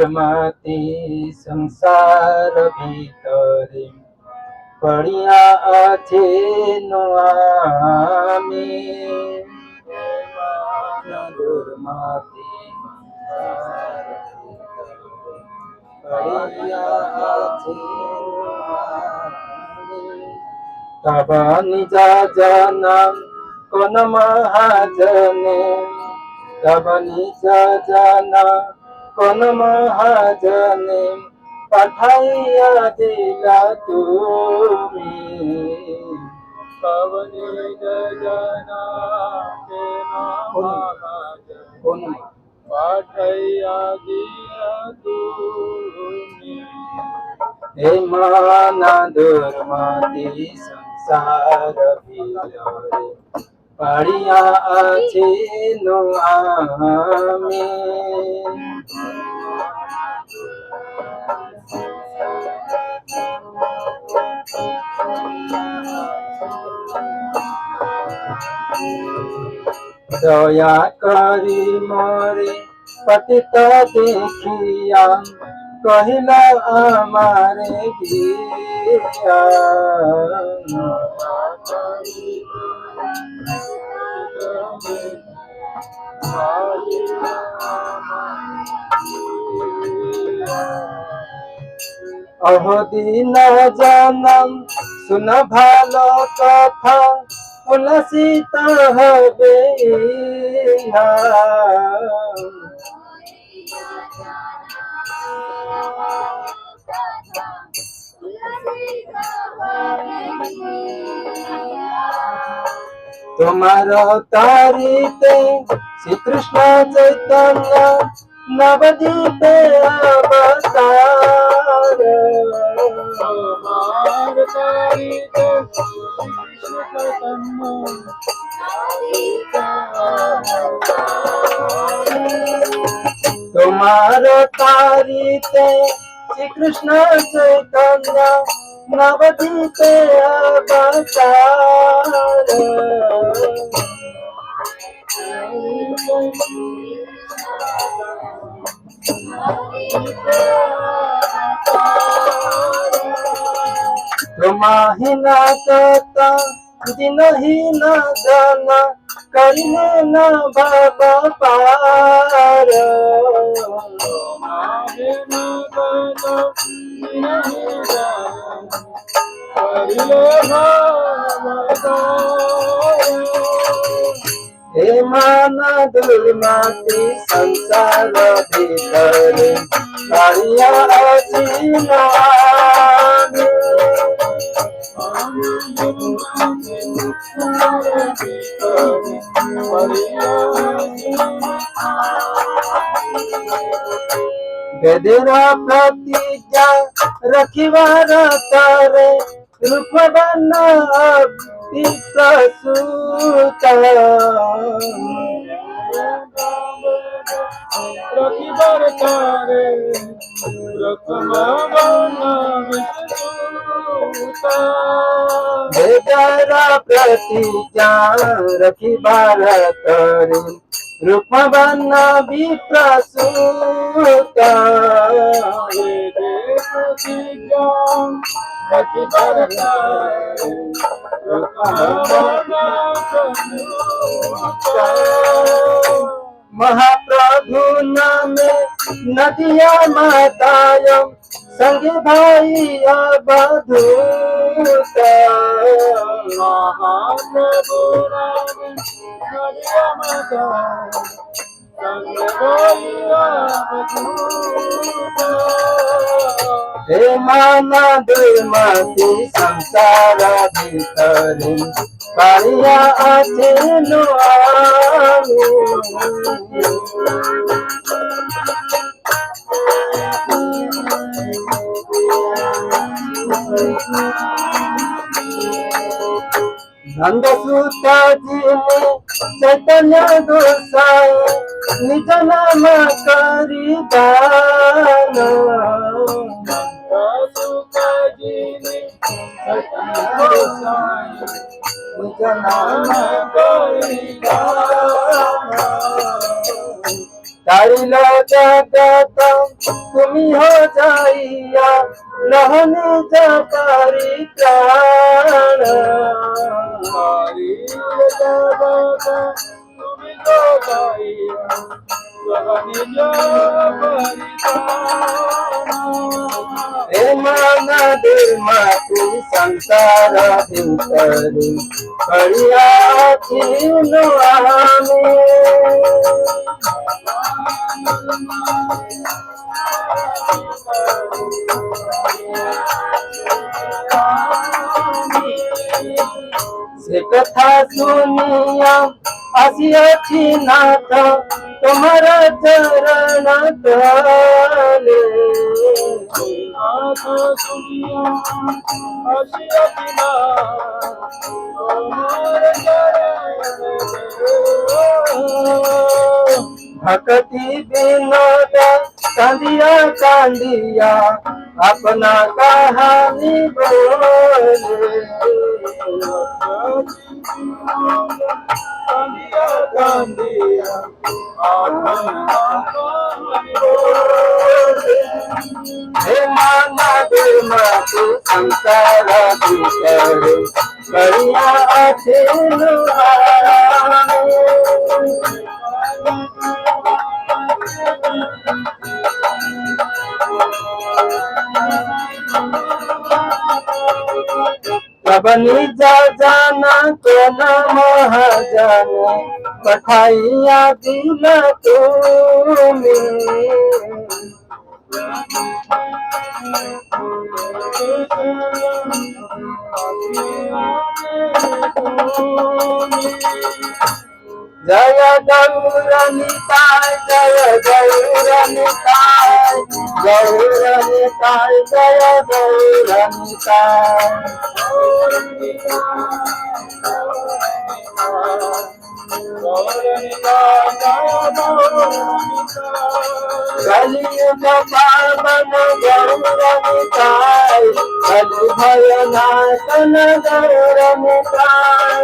दुर्मति संसार भीतरे पड़िया आछे नो आमी दुर्मति पड़िया आछे नो आमी तब निज जनम कोन महाजने तब निज जना कोन महाजने पठाइया दिला तुमी तब निज जना कोन पठाइया दिला तुमी हे माना दुर्मति संसार भीतरे पड़िया आछे नो आमी दया करी मोरे पतित देखिया कहिला आमारे गिया अहो दीन जनम सुन भालो कथा उलसित हबे तुम्हारो तारीते श्री कृष्ण चैतन्य नवदीपे अवतार तुम्हारो तारीते तुम्हारो तारीते श्री कृष्ण चैतन्य नवदीपे अवतार तुम्हाहिना कता दिनहीना जाना करिने न भव पार तुम्हाहिना कता दिनहीना करिने भव पार हे माना दुर्मति संसार भीतरे पड़िया आछे नो आमी वेदेरा प्रतिज्ञा रखिवार तारे रूप बना प्रसूत रखिवार तारे रूप बना वेदरा प्रतिज्ञा रखिवार तारे रूप बना विप्रसूत महाप्रभु नामे नदिया मातायम संगे भाई अवधूत महाप्रभु नामे नदिया मातायम संगे भाई अवधूत हे माना दुर्मति संसार भीतरे पड़िया आछे नो आमी नंदसूत जी ने चैतन्य गोसाई निज नाम करी दान नंदसूत जी ने चैतन्य गोसाई निज नाम करी दान तारी जगत तुम्ही हो जाइया लहने जपारी प्राण हरि जगत तुम्ही जो गाइया लहने जपारी हे माना धर्मा तू संसार भितरी करिया चिन आमे से कथा सुनिया आसी नाथ तुम्हारा चरण तले नाथ सुनिया आशिया बिना तुम्हारे भक्ति विनोद कांदिया कांदिया अपना कहानी बोले कांदिया कांदिया हे माना धर्मा तू संसार भीतर करिया अखिल सबनी जा जाना को न महाजन पठाइया दिल तुम्हें जय गौरनिताय जय गौरनिताय गौरनिताय जय गौरनिताय कलियुग पावन गौरनिताय कलि भय नाशन गौरनिताय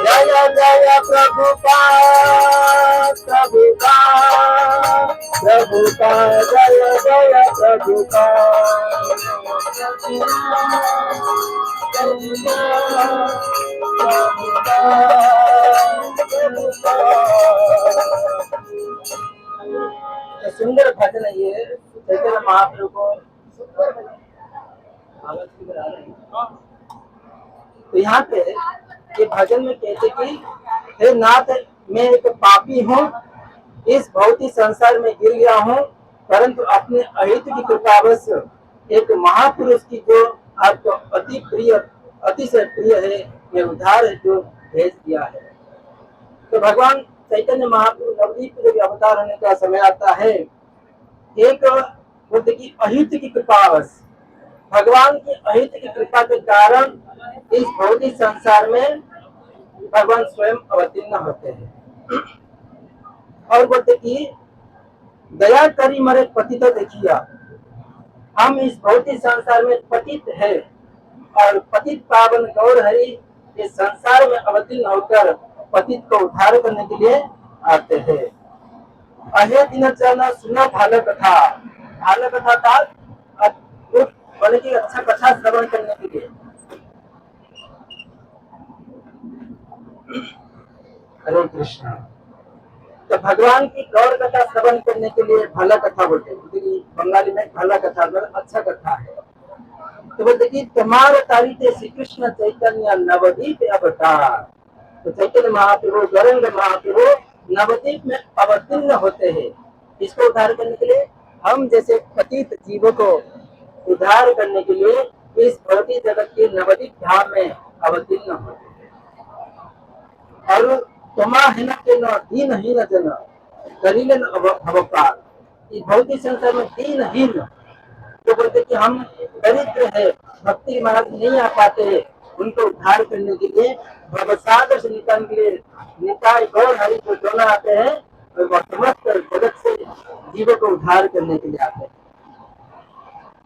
जय जय प्रभुपाद प्रभुपाद प्रभुपाद जय जय प्रभुपाद। सुंदर भजन है ये चैतन्य महाप्रभु को तो यहाँ पे ये भजन में कहते कि हे नाथ मैं एक पापी हूँ इस भौतिक संसार में गिर गया हूँ परंतु अपने अहित की कृपावश एक महापुरुष की जो आपको अति प्रिय अतिशय प्रिय है ये उद्धार है जो भेज दिया है। तो भगवान चैतन्य महाप्रभु नवदीप जब अवतार होने का समय आता है एक बोलते की अहित की कृपावश भगवान की अहित की कृपा के कारण इस भौतिक संसार में भगवान स्वयं अवतीर्ण होते हैं और बोलते कि दया करी मरे पतित देखिया हम इस भौतिक संसार में पतित है और पतित पावन गौर हरि इस संसार में अवतीर्ण होकर पतित को उद्धार करने के लिए आते हैं। अहे दिन चलना सुना भाल कथा था बोले कि अच्छा कथा श्रवण करने के लिए हरे कृष्ण। तो भगवान की गौर कथा श्रवण करने के लिए भला कथा बोलते हैं बंगाली में भला कथा अच्छा कथा है। तो बोलते कि तुम्हारे तारीखे श्री कृष्ण चैतन्य नवदीप अवतार तो चैतन्य महाप्रभु गौरंग महाप्रभु नवदीप में अवतीर्ण होते हैं। इसको उद्धार करने के लिए हम जैसे पतित जीवों को उद्धार करने के लिए इस भौतिक जगत के नवदीप धाम में अवतीर्ण होते हैं। और तमाहीन के न दीनहीन जन करीलन भवपार इस भौतिक संसार में दीनहीन तो बोलते कि हम दरिद्र है भक्ति मार्ग नहीं आ पाते हैं उनको उद्धार करने के लिए भवसागर से निकालने के लिए निकाय गौर हरि को दोनों आते हैं और वह समस्त जगत से जीवों को उद्धार करने के लिए आते हैं।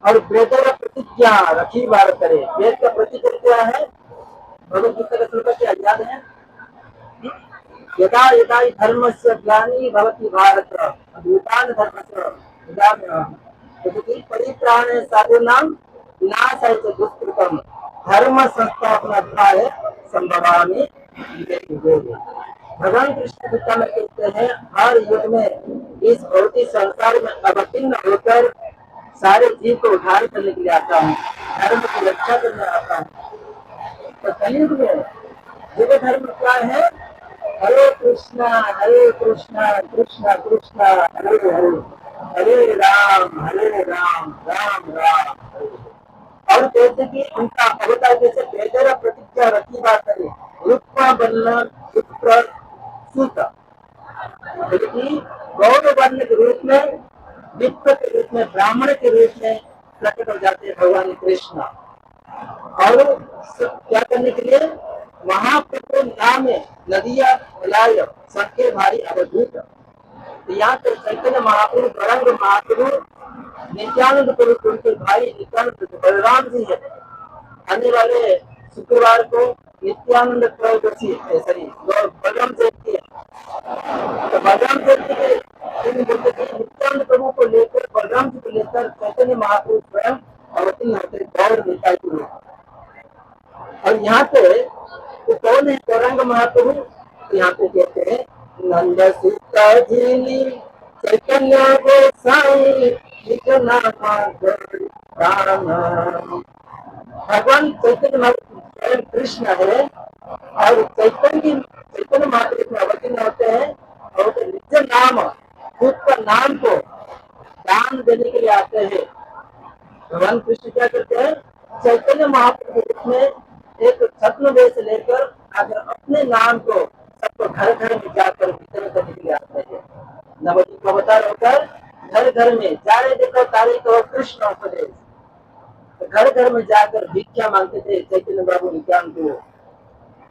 और वेदर प्रतिज्ञा रखी बार करे। वेद का प्रतिज्ञा क्या है? भगवत गीता का श्लोक क्या याद है? यदा यदा हि धर्मस्य ग्लानिः भवति भारत अभूतान् धर्मस्य ग्लानिः भवति परित्राणाय साधूनां विनाशाय च दुष्कृतम् धर्म संस्थापनार्थाय संभवामि युगे युगे। भगवान कृष्ण गीता में कहते हैं हर युग में इस भौतिक संसार में अवतीर्ण होकर सारे जीव को उद्धार करने के लिए आता हूँ, धर्म की रक्षा करने आता हूँ। तो कलयुग में युग धर्म क्या है? हरे कृष्णा कृष्णा कृष्ण हरे हरे, हरे राम राम राम हरे हरे। और कहते कि उनका अवतार जैसे वेदर प्रतिज्ञा रखी बात करे रूपा बनना विप्र सूत, बल्कि गौर वर्ण के रूप में, विप्र के रूप में, ब्राह्मण के रूप में प्रकट हो जाते हैं भगवान कृष्ण। और क्या करने के लिए? महाप्रभु नाम में नदिया बलाय सबके भारी अवधूत। तो यहाँ पे चैतन्य महाप्रभु गौरांग महाप्रभु नित्यानंद प्रभु उनके भाई नित्यानंद बलराम जी है। आने वाले शुक्रवार को नित्यानंद त्रयोदशी सॉरी बलराम जयंती है। तो बलराम जयंती के दिन बोलते कि नित्यानंद प्रभु को लेकर, बलराम जी को लेकर चैतन्य महाप्रभु स्वयं अवतीर्ण होते गौर निताई के रूप। और यहाँ पे तो कौन है गौरांग महाप्रभु? तो यहाँ पे कहते हैं नंद सीता जी चैतन्य गोसाई निज नाम राम। भगवान चैतन्य महाप्रभु स्वयं कृष्ण है और चैतन्य महाप्रभु में अवतीर्ण होते हैं और निज नाम, खुद का नाम को दान देने के लिए आते हैं। भगवान कृष्ण क्या करते हैं? चैतन्य महाप्रभु में एक छद्म वेश लेकर अगर अपने नाम को सबको घर घर में जाकर वितरण करने के लिए आते हैं। नवदीप का अवतार होकर घर घर में जारे देखो तारे कहो कृष्ण उपदेश, तो घर घर में जाकर भिक्षा मांगते थे चैतन्य बाबू नित्यान को।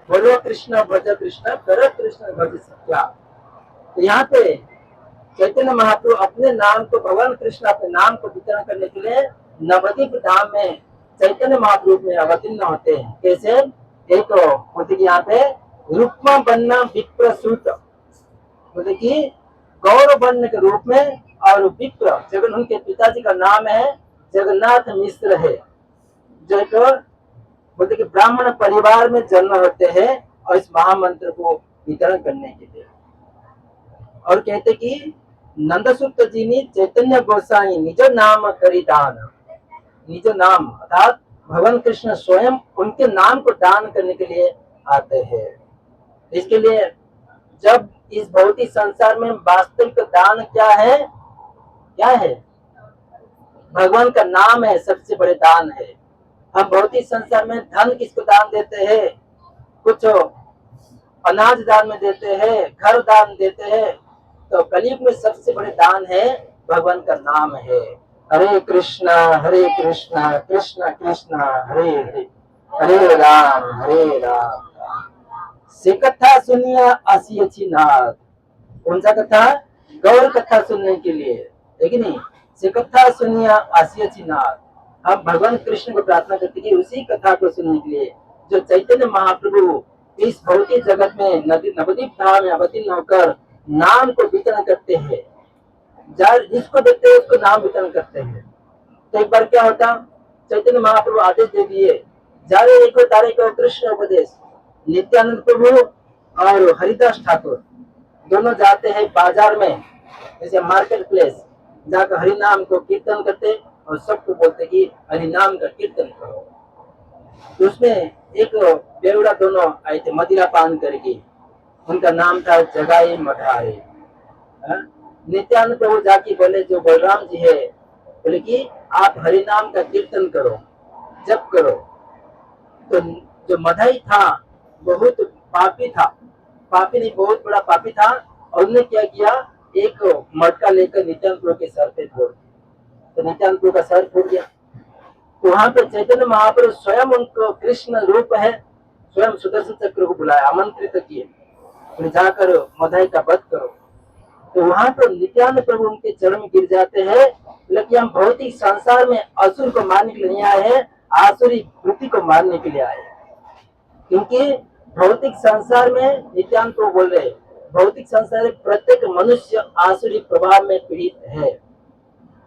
बोलो कृष्ण भज कृष्ण कर कृष्ण भज सत्या। तो यहाँ पे चैतन्य महाप्रभु अपने नाम को, भगवान कृष्ण अपने नाम को वितरण करने के लिए नवदीप धाम में चैतन्य महाप्रभु में अवतीर्ण होते हैं। कैसे? एक होती यहाँ पे रूपमा बनना विप्रसूत, बोले कि गौर वर्ण के रूप में, और विप्र जगन उनके पिताजी का नाम है जगन्नाथ मिश्र है, जो एक बोलते कि ब्राह्मण परिवार में जन्म होते हैं और इस महामंत्र को वितरण करने के लिए। और कहते कि नंदसुत जी ने चैतन्य गोसाई निज नाम करी दान, निज नाम अर्थात भगवान कृष्ण स्वयं उनके नाम को दान करने के लिए आते हैं। इसके लिए जब इस भौतिक संसार में वास्तविक दान क्या है? क्या है? भगवान का नाम है, सबसे बड़े दान है। हम भौतिक संसार में धन किसको दान देते हैं? कुछ अनाज दान में देते हैं, घर दान देते हैं। तो कलयुग में सबसे बड़े दान है भगवान का नाम है। हरे कृष्णा कृष्ण कृष्ण हरे हरे, हरे राम से कथा सुनिया आसी अच्छी नाथ। कौन सा कथा? गौर कथा सुनने के लिए, लेकिन नहीं से कथा सुनिया आसी अच्छी नाथ। हम भगवान कृष्ण को प्रार्थना करते कि उसी कथा को सुनने के लिए जो चैतन्य महाप्रभु इस भौतिक जगत में नवदीप धाम में अवतीर्ण होकर नाम को वितरण करते हैं। जिसको देखते हैं उसको नाम वितरण करते हैं। तो एक बार क्या होता, चैतन्य महाप्रभु आदेश दे दिए जारे एक तारे को कृष्ण उपदेश। नित्यानंद प्रभु और हरिदास ठाकुर दोनों जाते हैं बाजार में, जैसे मार्केट प्लेस, जाकर हरि नाम को कीर्तन करते और सबको बोलते कि हरि नाम का कीर्तन करो। तो उसमें एक बेवड़ा दोनों आए थे मदिरा पान करके, उनका नाम था जगाई मठाई। नित्यानंद प्रभु जाके बोले जो बलराम जी है, बोले कि आप हरि नाम का कीर्तन करो, जप करो। तो जो मधाई था बहुत पापी था, पापी नहीं बहुत बड़ा पापी था, और उन्होंने क्या किया, एक मटका लेकर नित्यानंद प्रभु के सर पे फोड़ दिया। तो नित्यानंद प्रभु का सर फूट गया। तो वहां पे चैतन्य महाप्रभु स्वयं उनको कृष्ण रूप है, स्वयं सुदर्शन चक्र को बुलाया, आमंत्रित किए, जाकर मधाई का वध करो। तो वहां पर नित्यानंद प्रभु उनके चरण में गिर जाते हैं लेकिन हम भौतिक संसार में असुर को मारने के लिए नहीं आए हैं, आसुरी वृत्ति को मारने के लिए आए हैं। क्योंकि भौतिक संसार में नित्यानंद को बोल रहे, भौतिक संसार में प्रत्येक मनुष्य आसुरी प्रभाव में पीड़ित है।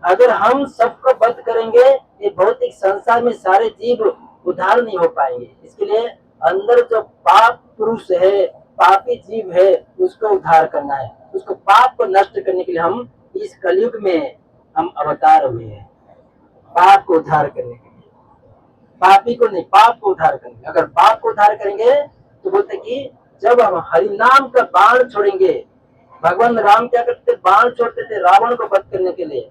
अगर हम सबको बंद करेंगे, ये भौतिक संसार में सारे जीव उद्धार नहीं हो पाएंगे। इसके लिए अंदर जो पाप पुरुष है, पापी जीव है, उसको उद्धार करना है। उसको पाप को नष्ट करने के लिए हम इस कलयुग में हम अवतार हुए हैं, पाप को उद्धार करने के लिए। पापी को नहीं, पाप को उद्धार करेंगे। अगर पाप को उद्धार करेंगे तो बोलते कि जब हम हरि नाम का बाण छोड़ेंगे, भगवान राम क्या करते, बाण छोड़ते थे रावण को वध करने के लिए।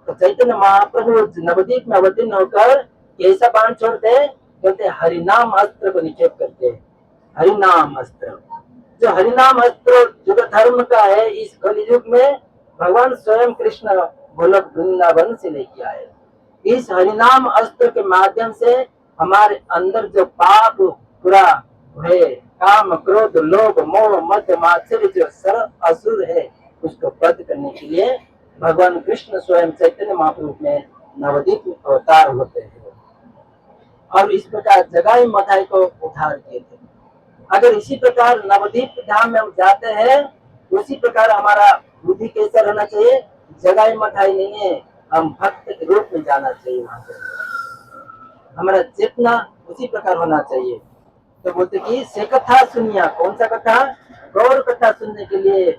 तो चैतन्य महाप्रभु नवदीप में अवतीर्ण होकर कैसा बाण छोड़ते, बोलते हरिनाम अस्त्र को निक्षेप करते। हरिनाम अस्त्र, जो हरिनाम अस्त्र युग धर्म का है, इस कलयुग में भगवान स्वयं कृष्ण गोलोक वृंदावन से लेके आए। इस हरिनाम अस्त्र के माध्यम से हमारे अंदर जो पाप पूरा है, काम क्रोध लोभ मोह मद मात्सर्य जो सर्व असुर है, उसको वध करने के लिए भगवान कृष्ण स्वयं चैतन्य महाप्रभु में नवदीप अवतार होते हैं और इस प्रकार जगाई मथाई को उद्धार किए थे। अगर इसी प्रकार नवदीप धाम में हम जाते हैं, उसी प्रकार हमारा बुद्धि कैसा रहना चाहिए, जगाई मथाई नहीं है, हम भक्त के रूप में जाना चाहिए। वहां पे हमारा चेतना उसी प्रकार होना चाहिए। तो बोलते कि से कथा सुनिया, कौन सा कथा, गौर कथा सुनने के लिए।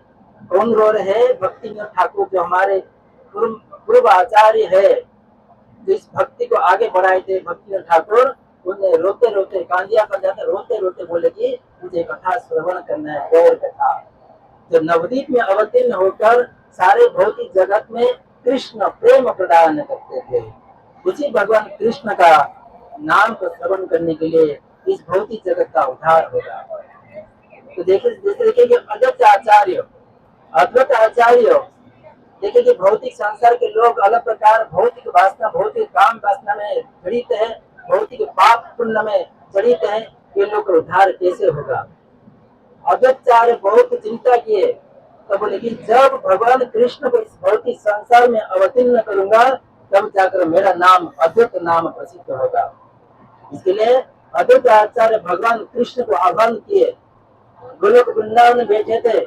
कौन रो रहे हैं, भक्ति में ठाकुर जो हमारे पूर्व आचार्य है, जो इस भक्ति को आगे बढ़ाए थे, भक्ति में ठाकुर, उन्हें रोते रोते कांदिया कर जाते, रोते रोते बोले कि मुझे कथा श्रवण करना है, गौर कथा। जो नवदीप में अवतीर्ण होकर सारे भौतिक जगत में कृष्ण प्रेम प्रदान करते थे, उसी भगवान कृष्ण का नाम को श्रवण करने के लिए इस भौतिक जगत का उद्धार होगा। तो देखिए कि अद्वैत आचार्य देखिए कि भौतिक संसार के लोग अलग प्रकार भौतिक वासना, भौतिक काम वासना में जड़ित है, भौतिक पाप पुण्य में जड़ित है। ये लोग का उद्धार कैसे होगा। अद्वैताचार्य बहुत चिंता किए, तो बोले कि जब भगवान कृष्ण को इस भौतिक संसार में अवतीर्ण करूंगा, तब जाकर मेरा नाम अद्वैत नाम प्रसिद्ध होगा। इसके लिए अद्वैत आचार्य भगवान कृष्ण को आह्वान किए, गोलोक वृंदावन में बैठे थे,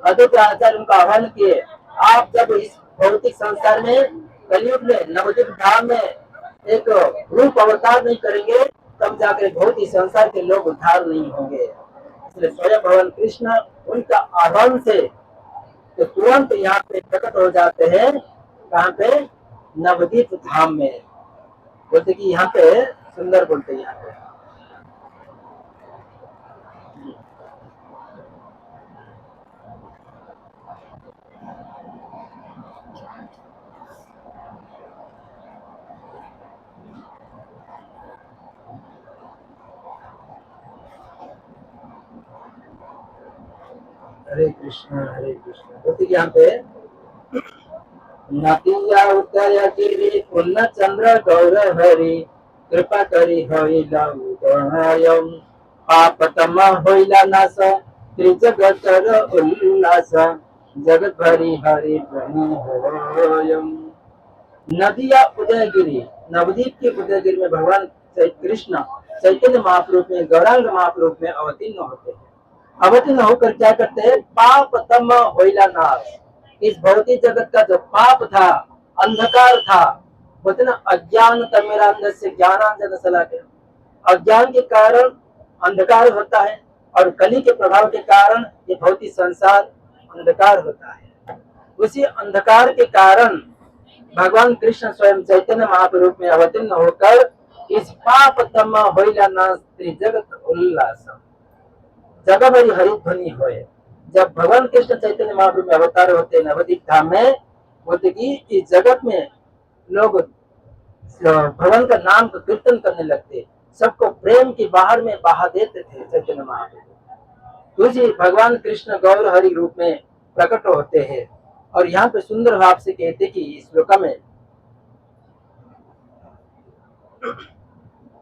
अद्वैत आचार्य उनका आह्वान किए, आप जब इस भौतिक संसार में कलयुग में नवदीप धाम में एक रूप अवतार नहीं करेंगे, तब जाकर भौतिक संसार के लोग उद्धार नहीं होंगे। इसलिए स्वयं भगवान कृष्ण उनका आह्वान से तो तुरंत यहाँ पे प्रकट हो जाते हैं। कहाँ पे, नवदीप धाम में। बोलते कि यहाँ पे सुंदर बोलते यहाँ पे हरे कृष्ण बोलते कि यहाँ पे नदिया उदय गिरी पूर्ण चंद्र गौर हरि कृपा करी होइला उदयम पापतम होइला नाश त्रिजगतर उल्लास जगत भरी हरि प्रणि होयम। नदिया उदयगिरी, नवदीप के उदयगिरी में भगवान कृष्ण चैतन्य महाप्रभु में गौरांग महाप्रभु में अवतीर्ण होते हैं। अवतीर्ण होकर क्या करते हैं, पाप तम होइला नाश। इस भौतिक जगत का जो पाप था, अंधकार था, बोलते ना अज्ञान तमेरा अंदर से ज्ञानांजन सलाके, अज्ञान के कारण अंधकार होता है और कली के प्रभाव के कारण ये भौतिक संसार अंधकार होता है। उसी अंधकार के कारण भगवान कृष्ण स्वयं चैतन्य महाप्रभु में अवतीर्ण होकर इस पाप तम होइला नाश जगत उल्लास, जगह भरी हरिध्वनि होए। जब भगवान कृष्ण चैतन्य महाप्रभु में अवतार होते नवदीप धाम में, बोलते कि इस जगत में लोग भगवान का नाम को कीर्तन करने लगते, सबको प्रेम की बाहर में बहा देते थे चैतन्य महाप्रभु। तुझे भगवान कृष्ण गौर हरि रूप में प्रकट होते हैं। और यहाँ पे सुंदर भाव से कहते कि इस श्लोक में,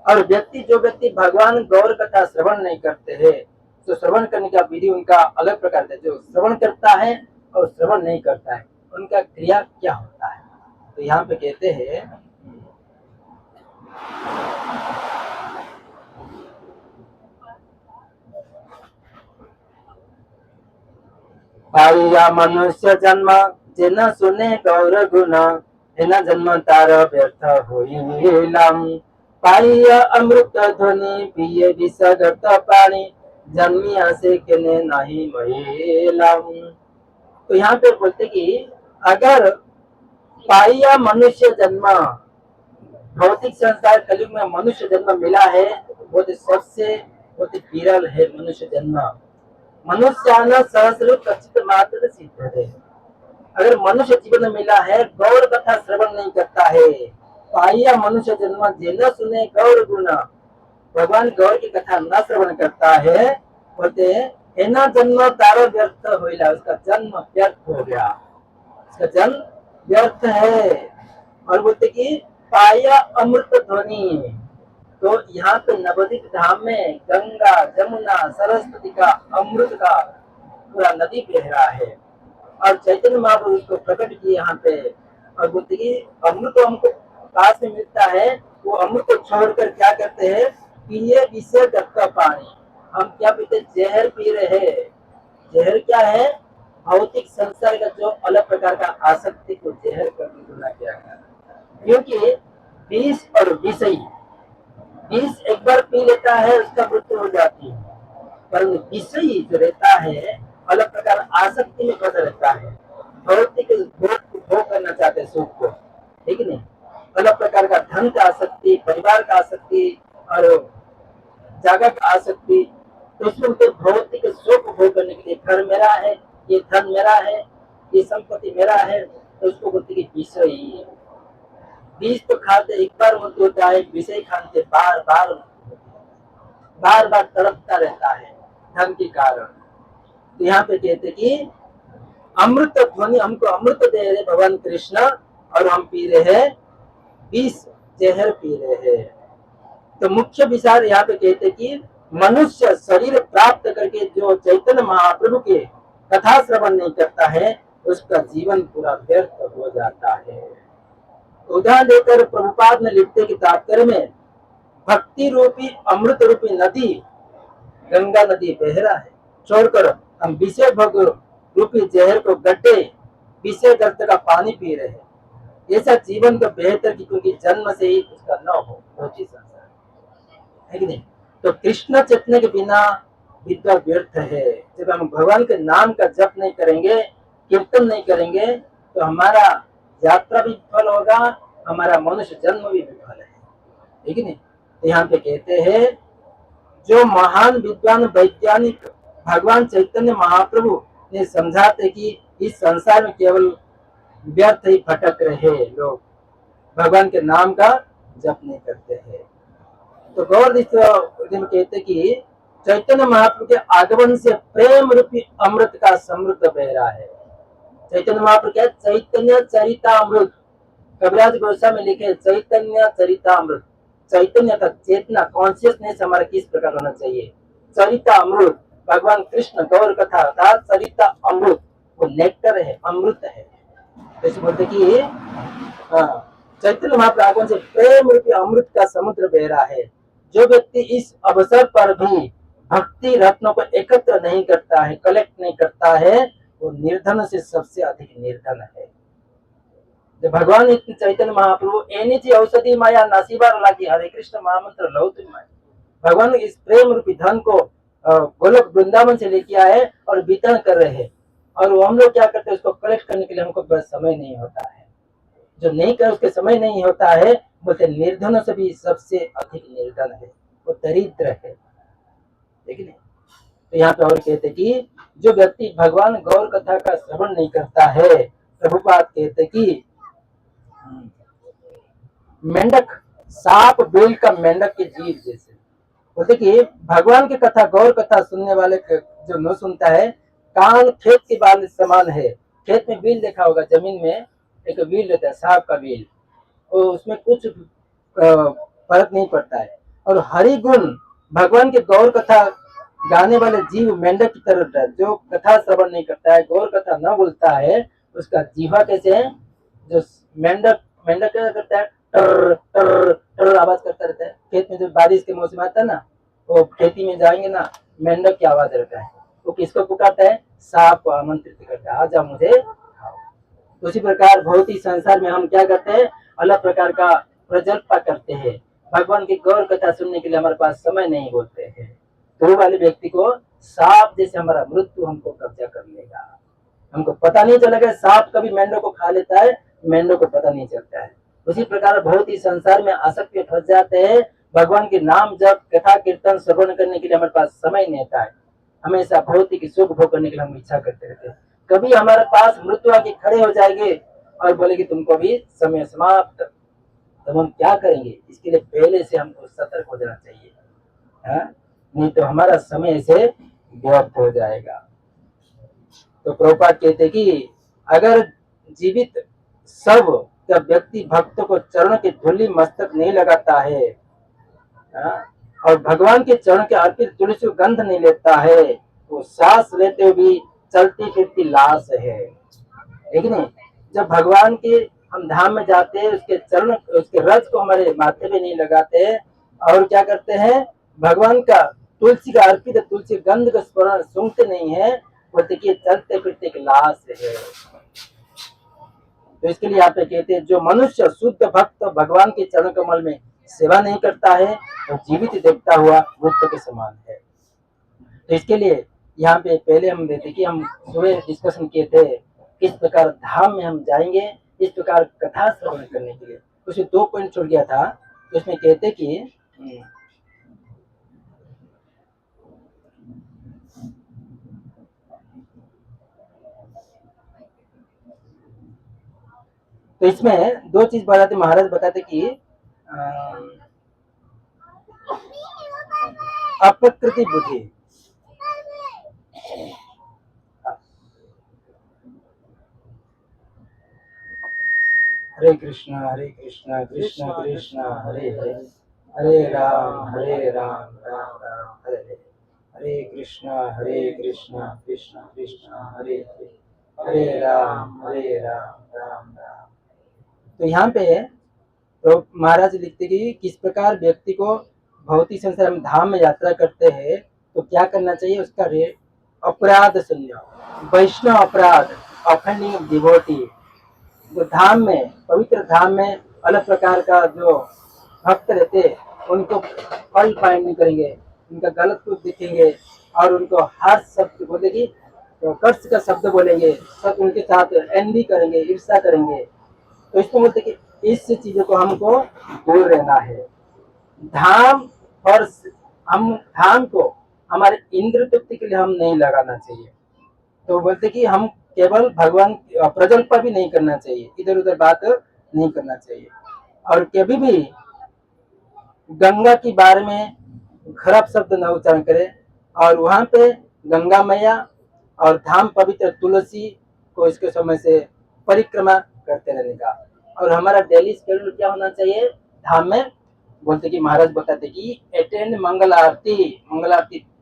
और जो व्यक्ति भगवान गौर कथा श्रवण नहीं करते हैं, तो श्रवण करने का विधि उनका अलग प्रकार है। जो श्रवण करता है और श्रवण नहीं करता है, उनका क्रिया क्या होता है। तो यहाँ पे कहते हैं पाइया मनुष्य जन्म जेना सुने गौर गुण एना जन्म तार व्यर्थ होइलाम पाइया अमृत ध्वनि पिए विषगत पानी जन्मिया से केने नहीं महिलाम। तो यहाँ पे बोलते कि अगर पाइया मनुष्य जन्म भौतिक संसार कलयुग में मनुष्य जन्म मिला है वो तो सबसे बहुत ही विरल है। मनुष्य जन्म मनुष्य सहस्र कचित मात्र सिद्ध है। अगर मनुष्य जीवन मिला है गौर कथा श्रवण नहीं करता है पाइया मनुष्य जन्म जेना सुने गौर गुण भगवान गौर की कथा न श्रवण करता है बोलते एना जन्म तारो व्यर्थ होइला उसका जन्म व्यर्थ हो गया उसका जन्म व्यर्थ है। और बोलते कि पाया अमृत ध्वनि तो यहाँ पे नवद्वीप धाम में गंगा जमुना सरस्वती का अमृत का पूरा नदी बह रहा है और चैतन्य महाप्रभु उसको प्रकट किए यहाँ पे। और बोलते कि अमृत तो हमको पास में मिलता है वो अमृत को छोड़कर क्या करते हैं पिए विषय का पानी हम क्या पीते जहर पी रहे हैं। जहर क्या है भौतिक संसार का जो अलग प्रकार का आसक्ति को जहर करके गुना किया गया क्योंकि विष और विषय विष एक बार पी लेता है उसका मृत्यु हो जाती है परंतु विषय जो रहता है अलग प्रकार आसक्ति में फंसा रहता है भौतिक भोग करना चाहते सुख को ठीक नहीं अलग प्रकार का धन का आसक्ति परिवार का आसक्ति और जगह का आसक्ति तो उसमें भौतिक सुख भोग करने के लिए घर मेरा है ये धन मेरा है ये संपत्ति मेरा है तो उसको बोलते कि विषय बीज तो खाते एक बार मृत्यु होता है विषय खाते बार बार तड़पता रहता है धन के कारण। तो यहाँ पे कहते कि अमृत ध्वनि हमको अमृत दे रहे भगवान कृष्ण और हम पी रहे हैं विष जहर पी रहे हैं। तो मुख्य विचार यहाँ पे कहते कि मनुष्य शरीर प्राप्त करके जो चैतन्य महाप्रभु के कथा श्रवण नहीं करता है उसका जीवन पूरा व्यर्थ हो जाता है। उदाहरण देकर प्रभुपाद ने लिखते कि तात्पर्य में भक्ति रूपी अमृत रूपी नदी गंगा नदी बह रहा है छोड़कर हम विषय भोग रूपी जहर को गड्ढे विषय गर्त का पानी पी रहे हैं। ऐसा जीवन को बेहतर की क्योंकि जन्म से ही उसका न हो भौतिक संसार है कि नहीं। तो कृष्ण चेतने के बिना विद्या व्यर्थ है। जब हम भगवान के नाम का जप नहीं करेंगे कीर्तन नहीं करेंगे तो हमारा यात्रा भी विफल होगा हमारा मनुष्य जन्म भी विफल है ठीक है नहीं। तो यहाँ पे कहते हैं जो महान विद्वान वैज्ञानिक भगवान चैतन्य महाप्रभु ने समझाते कि इस संसार में केवल व्यर्थ ही भटक रहे लोग भगवान के नाम का जप नहीं करते हैं। तो गौर में कहते कि चैतन्य महाप्रभु के आगमन से प्रेम रूपी अमृत का समृद्ध बह रहा है। चैतन्य महाप्रभु क्या चैतन्य चरितामृत कविराज गोस्वामी लिखे चैतन्य चरितामृत चैतन्य का चेतना कॉन्शियसनेस हमारा किस प्रकार होना चाहिए। चरिता अमृत भगवान कृष्ण गौर कथा अर्थात चरिता अमृत वो नेक्टर है अमृत है। जैसे बोलते कि चैतन्य महाप्रभु आगमन से प्रेम रूपी अमृत का समुद्र बह रहा है। जो व्यक्ति इस अवसर पर भी भक्ति रत्नों को एकत्र नहीं करता है कलेक्ट नहीं करता है वो निर्धन से सबसे अधिक निर्धन है। जब भगवान चैतन्य महाप्रभु एनी औषधि माया नासीबार लागी हरे कृष्ण महामंत्र लौत भगवान इस प्रेम रूपी धन को गोलोक वृंदावन से लेके आए और वितरण कर रहे हैं और वो हम लोग क्या करते हैं उसको कलेक्ट करने के लिए हमको बस समय नहीं होता है। जो नहीं कर उसके समय नहीं होता है बोलते निर्धनों से भी सबसे अधिक निर्धन है वो दरिद्र है ठीक है। तो यहाँ पे और कहते कि जो व्यक्ति भगवान गौर कथा का श्रवण नहीं करता है प्रभुपाद कहते कि मेंढक सांप बेल का मेंढक के जीव जैसे बोलते कि भगवान की कथा गौर कथा सुनने वाले जो न सुनता है कान खेत के बाल समान है। खेत में बील देखा होगा जमीन में एक बील रहता है सांप का बील और उसमें कुछ फर्क नहीं पड़ता है। और हरि गुण भगवान के गौर कथा गाने वाले जीव मेंढक की तरह जो कथा श्रवण नहीं करता है गौर कथा न बोलता है उसका जीवा कैसे है जो मेंढक मेंढक क्या करता है, टर टर टर आवाज करता रहता है। खेत में जब बारिश के मौसम आता है ना, वो खेती में जाएंगे ना, मेंढक की आवाज रहता है। वो किसको पुकारता है, सांप को आमंत्रित करता है, आजा मुझे खाओ। उसी प्रकार भौतिक संसार में हम क्या करते हैं, अलग प्रकार का प्रजल्पा करते हैं। भगवान की गौर कथा सुनने के लिए हमारे पास समय नहीं बोलते हैं। तो वाले व्यक्ति को सांप जैसे हमारा मृत्यु हमको कब्जा कर लेगा। हमको पता नहीं चलेगा, सांप कभी मेंढक को खा लेता है, मेंढक को पता नहीं चलता है। उसी प्रकार बहुत ही संसार में आसक्त में फंस जाते हैं। भगवान के नाम जप कथा कीर्तन श्रवण करने के लिए हमारे पास समय नहीं रहता है। हमेशा भौतिक सुख भोग करने के लिए हम इच्छा करते रहते हैं। कभी हमारे पास मृत्यु आके खड़े हो जाएंगे और बोलेगी तुमको भी समय समाप्त, तो हम क्या करेंगे? इसके लिए पहले से हमको सतर्क हो जाना चाहिए, है? नहीं तो हमारा समय से व्यर्थ हो जाएगा। तो प्रभुपाद कहते कि अगर जीवित सब जब व्यक्ति भक्तों को चरण की धूलि मस्तक नहीं लगाता है, और भगवान के चरण के अर्पित तुलसी गंध नहीं लेता है, वो सांस लेते हुए भी चलती फिरती लाश है। लेकिन जब भगवान के हम धाम में जाते हैं, उसके चरण उसके रज को हमारे माथे पे नहीं लगाते और क्या करते हैं, भगवान का तुलसी का अर्पित तुलसी गंध का स्मरण सुनते नहीं है, वो देखिए चलते फिरते एक लाश है। तो इसके लिए यहाँ पे कहते हैं जो मनुष्य शुद्ध भक्त भगवान के चरण कमल में सेवा नहीं करता है, वो जीवित देखता हुआ मृत के समान है। तो इसके लिए यहाँ पे पहले हम देते कि हम सुबह डिस्कशन किए थे किस प्रकार धाम में हम जाएंगे, इस प्रकार कथा श्रवण करने के लिए। उसमें 2 पॉइंट छोड़ गया था, तो उसमें कहते कि तो इसमें 2 चीज बताते, महाराज बताते कि अप्रकृति बुद्धि, हरे कृष्णा कृष्ण कृष्ण हरे हरे, हरे राम राम राम हरे हरे, हरे कृष्णा कृष्ण कृष्ण हरे हरे, हरे राम राम राम। तो यहाँ पे तो महाराज लिखते कि किस प्रकार व्यक्ति को भौतिक संसार में धाम में यात्रा करते हैं तो क्या करना चाहिए, उसका अपराध शून्य वैष्णव अपराध, ऑफेंडिंग डिवोटी। जो धाम में पवित्र धाम में अलग प्रकार का जो भक्त रहते उनको फल फाइंड नहीं करेंगे, उनका गलत कुछ दिखेंगे और उनको हर शब्द बोलेगी तो कर्ष का शब्द बोलेंगे, सब उनके साथ एनवी करेंगे, ईर्ष्या करेंगे। तो इसको बोलते कि इस चीजों को हमको दूर रहना है। धाम और हम धाम को हमारे इंद्र तृप्ति के लिए हम नहीं लगाना चाहिए। तो बोलते कि हम केवल भगवान प्रजल्प भी नहीं करना चाहिए, इधर उधर बात नहीं करना चाहिए, और कभी भी गंगा के बारे में खराब शब्द न उच्चारण करे। और वहां पे गंगा मैया और धाम पवित्र तुलसी को इसके समय से परिक्रमा करते रहने का। और हमारा डेली शेड्यूल क्या होना चाहिए धाम में, बोलते कि महाराज बताते कि अटेंड मंगल आरती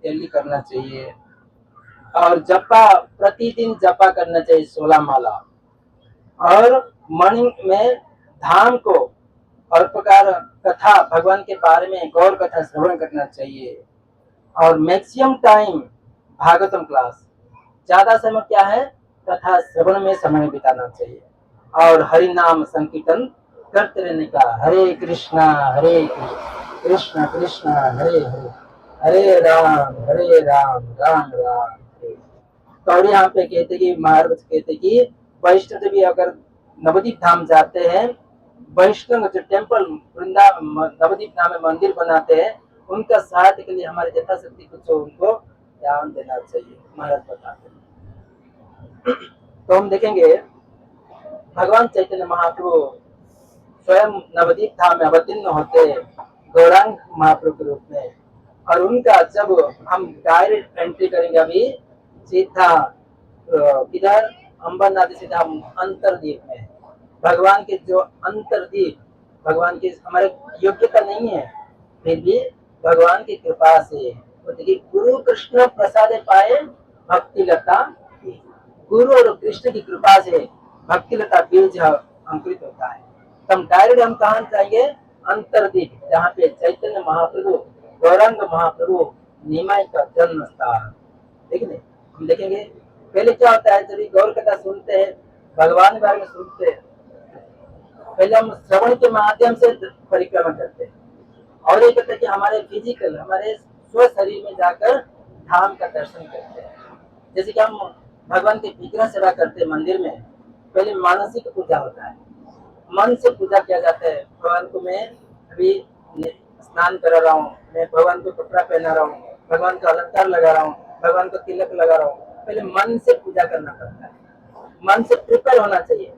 डेली करना चाहिए, और जपा प्रतिदिन जपा करना चाहिए 16 माला, और मॉर्निंग में धाम को और प्रकार कथा भगवान के बारे में गौर कथा श्रवण करना चाहिए, और मैक्सिमम टाइम भागवतम क्लास, ज्यादा समय क्या है कथा श्रवण में समय बिताना चाहिए, और हरि नाम संकीर्तन करते रहने का। हरे कृष्णा कृष्ण कृष्ण हरे हरे, हरे राम राम राम। तो यहाँ पे कहते कि महाराज कहते कि वैष्णव भी अगर नवदीप धाम जाते हैं, वैष्णव जो टेम्पल वृंदावन नवदीप धाम में मंदिर बनाते हैं, उनका सहायता के लिए हमारे यथाशक्ति कुछ उनको ध्यान देना चाहिए, महाराज बताते हैं। तो हम देखेंगे भगवान चैतन्य महाप्रभु स्वयं नवदीप धाम में अवतीर्ण होते गौरांग महाप्रभु के रूप में, और उनका जब हम डायरेक्ट एंट्री करेंगे अभी सीधा इधर अम्बरनाथ सीधा अंतरदीप में, भगवान के जो अंतरदीप, भगवान की हमारे योग्यता नहीं है फिर भी भगवान की कृपा से, गुरु कृष्ण प्रसाद पाए भक्ति लता, गुरु और कृष्ण की कृपा से भक्ति लता बीज अंकुरित होता है। हम डायरेक्ट हम कहाँ जाएंगे, अंतरदीप, जहाँ पे चैतन्य महाप्रभु, गौरांग महाप्रभु, निमाई का जन्म स्थान। देखिए हम देखेंगे पहले क्या होता है, जब गौर कथा सुनते हैं, भगवान के बारे में सुनते हैं, पहले हम श्रवण के माध्यम से परिक्रमा करते हैं, और एक होता है कि हमारे फिजिकल, हमारे स्व शरीर में जाकर धाम का दर्शन करते हैं। जैसे कि हम भगवान की विग्रह सेवा करते हैं मंदिर में, पहले मानसिक पूजा होता है, मन से पूजा किया जाता है। भगवान को मैं अभी स्नान करा रहा हूँ, मैं भगवान को कपड़ा पहना रहा हूँ, भगवान का अलंकार लगा रहा हूँ, भगवान को तिलक लगा रहा हूँ, पहले मन से पूजा करना पड़ता है, मन से प्रिपेयर होना चाहिए,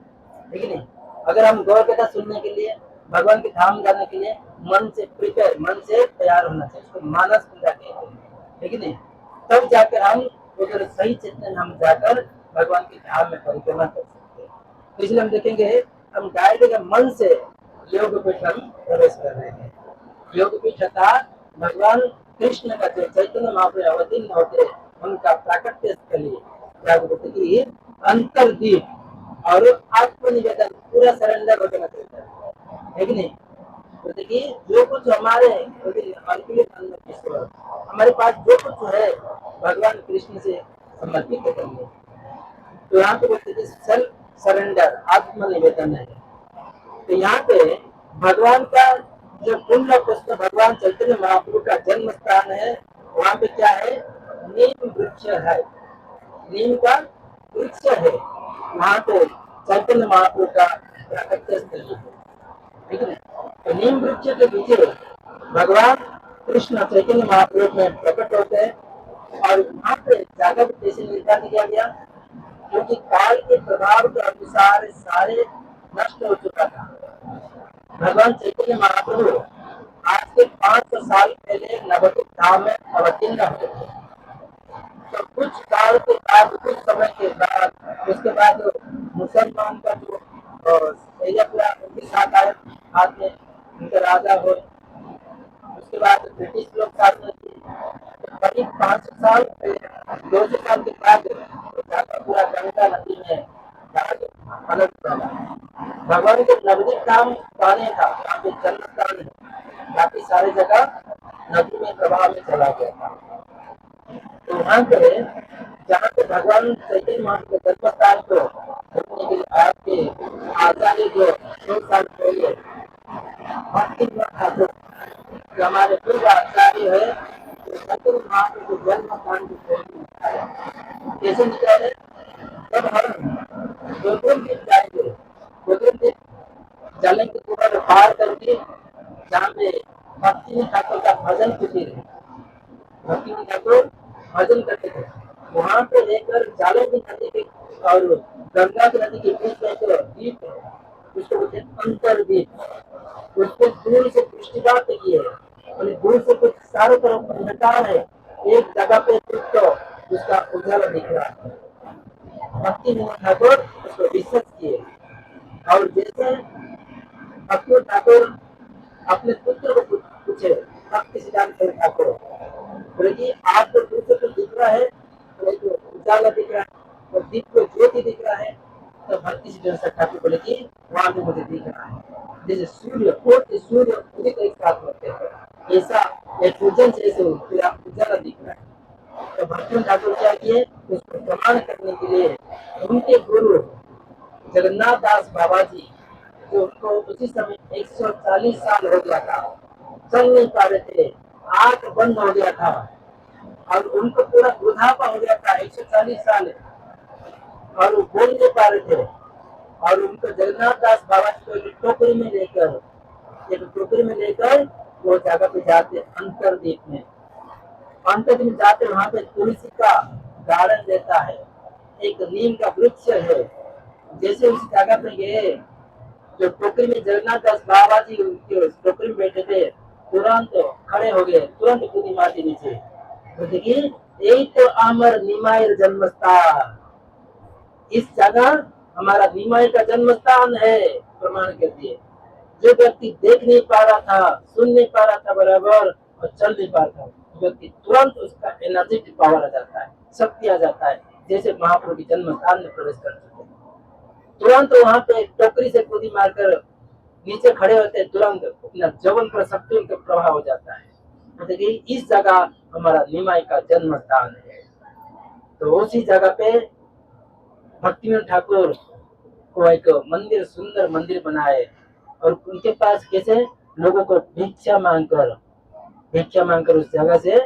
ठीक नहीं। अगर हम गौर कथा सुनने के लिए, भगवान के धाम जाने के लिए मन से प्रिपेयर, मन से तैयार होना चाहिए, उसको मानस पूजा कहते हैं, ठीक नहीं। तब जाकर हम उधर सही चेतन हम जाकर भगवान के धाम में परिक्रमा कर सकते हैं। तो इसलिए हम देखेंगे हम डायरेक्ट मन से योग पीठ हम प्रवेश कर रहे हैं। योग पीठ था भगवान कृष्ण का जो चैतन्य महाप्रभु अवतीर्ण होते उनका प्राकट्य स्थली, जागृत की अंतरदीप और आत्मनिवेदन, पूरा सरेंडर हो जाना चाहिए, है कि नहीं। तो देखिए जो कुछ हमारे हमारे पास जो कुछ है भगवान कृष्ण से समर्पित करेंगे। तो यहाँ पे बोलते हैं सेल्फ सरेंडर, आत्मनिवेदन है। तो यहाँ पे भगवान का जो पुण्य पुष्प, भगवान चैतन्य महाप्रभु का जन्म स्थान है, वहाँ पे क्या है, नीम वृक्ष है, नीम का वृक्ष है, वहाँ पे चैतन्य महाप्रभु का प्राकट्य स्थल है, ठीक है। तो नीम वृक्ष के पीछे भगवान कृष्ण चैतन्य महाप्रभु में प्रकट होते हैं, और वहाँ पे जगह कैसे निर्धारित किया गया, क्योंकि काल के प्रभाव के अनुसार सारे नष्ट हो चुका था। भगवान चैतन्य महाप्रभु आज से 500 साल पहले नवद्वीप धाम में अवतीर्ण हुए थे। तो कुछ काल के बाद, कुछ समय के बाद, उसके बाद मुसलमान का जो उनके साथ आए, हाथ में उनके राजा हुए, उसके बाद ब्रिटिश लोग साथ में करीब 500 साल, 200 साल के बाद पूरा गंगा नदी में अलग डाला। भगवान को नवद्वीप धाम पाने था, वहाँ पे जन्म स्थान है, बाकी सारी जगह नदी में प्रवाह में चला गया था। तो वहाँ पे जहाँ पे भगवान चैतन्य महाप्रभु के जन्म स्थान को देखने के लिए आपके आचार्य जो 2 साल पहले ठाकुर जो हमारे पूर्व आचार्य है, चैतन्य महाप्रभु के जन्म स्थान को कैसे निकाले, जब हम गोकुलदीप जाएंगे, गोकुलदीप चलेंगे पूरा पार करके, जहाँ पे भक्ति ठाकुर का भजन कुटीर है, भक्ति ठाकुर भजन करते थे, वहाँ पे लेकर जालंधर नदी के और गंगा की नदी के बीच में जो द्वीप है, उसको बोलते हैं अंतरद्वीप। उसको दूर से दृष्टिपात किए, और दूर से कुछ चारों तरफ अंधकार है, एक जगह पे तो उसका उजाला दिख रहा है। भक्ति ठाकुर उसको विश्वास किए, और जैसे भक्ति ठाकुर अपने पुत्र को पूछे, भक्ति सिद्धांत ठाकुर बोले कि आपको दूर से कुछ दिख रहा है, तो उजाला दिख रहा है, और दीप को ज्योति दिख रहा है, तो भक्ति सिद्धांत ठाकुर बोले कि वहां पे मुझे दिख रहा है, जैसे सूर्य कोटि सूर्य उदित एक साथ होते हैं, ऐसा एक पूजन से ऐसे उजाला दिख रहा है। तो भक्ति ठाकुर क्या किए, उसको प्रमाण करने के लिए उनके गुरु जगन्नाथ दास बाबा जी, जो उनको उसी समय 140 साल हो गया था, चल नहीं पा रहे थे, आंख बंद हो गया था, और उनको पूरा बुढ़ापा हो गया था, 140 साल, और वो बोल नहीं पा रहे थे। और उनको जगन्नाथ दास बाबा जी को एक टोकरी में लेकर वो जगह पे जाते, अंतरदीप में जाते, वहां पे तुलसी का गार्डन रहता है, एक नीम का वृक्ष है। जैसे उस जगह पे गए, जो टोकरी में जगन्नाथ दास बाबा जी उनके टोकरी में बैठे थे, तुरंत खड़े हो गए, तुरंत कूदी मारती नीचे। तो देखिए यही तो अमर निमाई जन्म स्थान, इस जगह हमारा निमाई का जन्म स्थान है, प्रमाण कर दिए। जो व्यक्ति देख नहीं पा रहा था, सुन नहीं पा रहा था बराबर, और चल नहीं पा रहा था, व्यक्ति तुरंत उसका एनर्जेटिक पावर आ जाता है, शक्ति आ जाता है, जैसे महाप्रभु के जन्म स्थान में प्रवेश कर चुके, तुरंत वहां पे टोकरी से कूदी मारकर नीचे खड़े होते हैं तुरंत अपना जवन पर शक्ति उनका प्रभाव हो जाता है। मतलब कि इस जगह हमारा निमाई का जन्म स्थान है। तो उसी जगह पे भक्तिविनोद ठाकुर को एक मंदिर, सुंदर मंदिर बनाए और उनके पास कैसे लोगों को भिक्षा मांगकर उस जगह से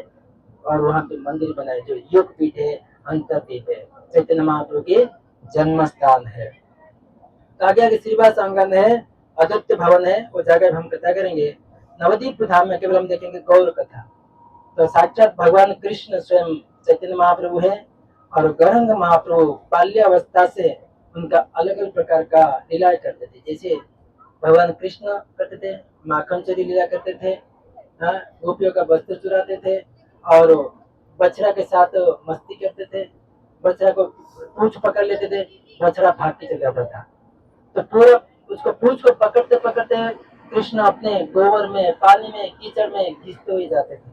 और वहां पे मंदिर बनाए जो योग पीठ है, अंतरपीठ है, चैतन्य महाप्रभु के जन्म स्थान है। तो आगे आगे श्रीवास आंगन है, अद्वितीय भवन है, वो जगह हम कथा करेंगे। नवदीप धाम में केवल हम देखेंगे गौर कथा। तो साक्षात भगवान कृष्ण स्वयं चैतन्य महाप्रभु है और गौरांग महाप्रभु बाल्यावस्था से उनका अलग अलग प्रकार का लीला करते थे। जैसे भगवान कृष्ण करते थे, माखन चोरी लीला करते थे, हाँ, गोपियों का वस्त्र चुराते थे और बछड़ा के साथ मस्ती करते थे। बछड़ा को पूंछ पकड़ लेते थे, बछड़ा भाग के चल जाता था। तो पूरा उसको पूंछ को पकड़ते पकड़ते कृष्ण अपने गोबर में, पानी में, कीचड़ में घिसते हुए जाते थे।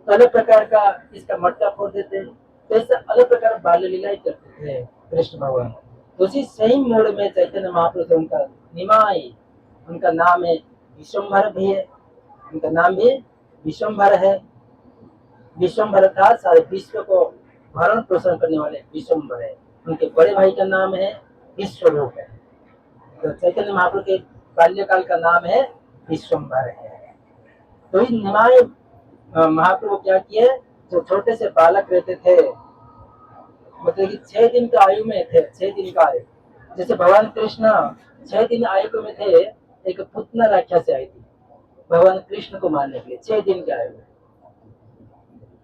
तो अलग प्रकार का इसका मटका फोड़ देते, तो ऐसा अलग प्रकार बाल्य लीलाएं करते थे कृष्ण भगवान। तो उसी सही मोड़ में चैतन्य महाप्रभु से उनका निमाई, उनका नाम है विश्वम्भर भी है, उनका नाम भी विश्वम्भर है। विश्वम्भर का सारे विश्व को भरण पोषण करने वाले विश्वम्भर है। उनके बड़े भाई का नाम है विश्वरूप है। तो चैतन्य महाप्रभु के बाल्यकाल का नाम है विश्वम्भर है। तो इस निमाई महाप्रभु क्या किए, जो छोटे से बालक रहते थे, मतलब कि 6 दिन की आयु में थे, 6 दिन का आयु। जैसे भगवान कृष्ण 6 दिन आयु में थे, एक पुतना राक्षस आई थी भगवान कृष्ण को मारने के लिए 6 दिन के आयु में।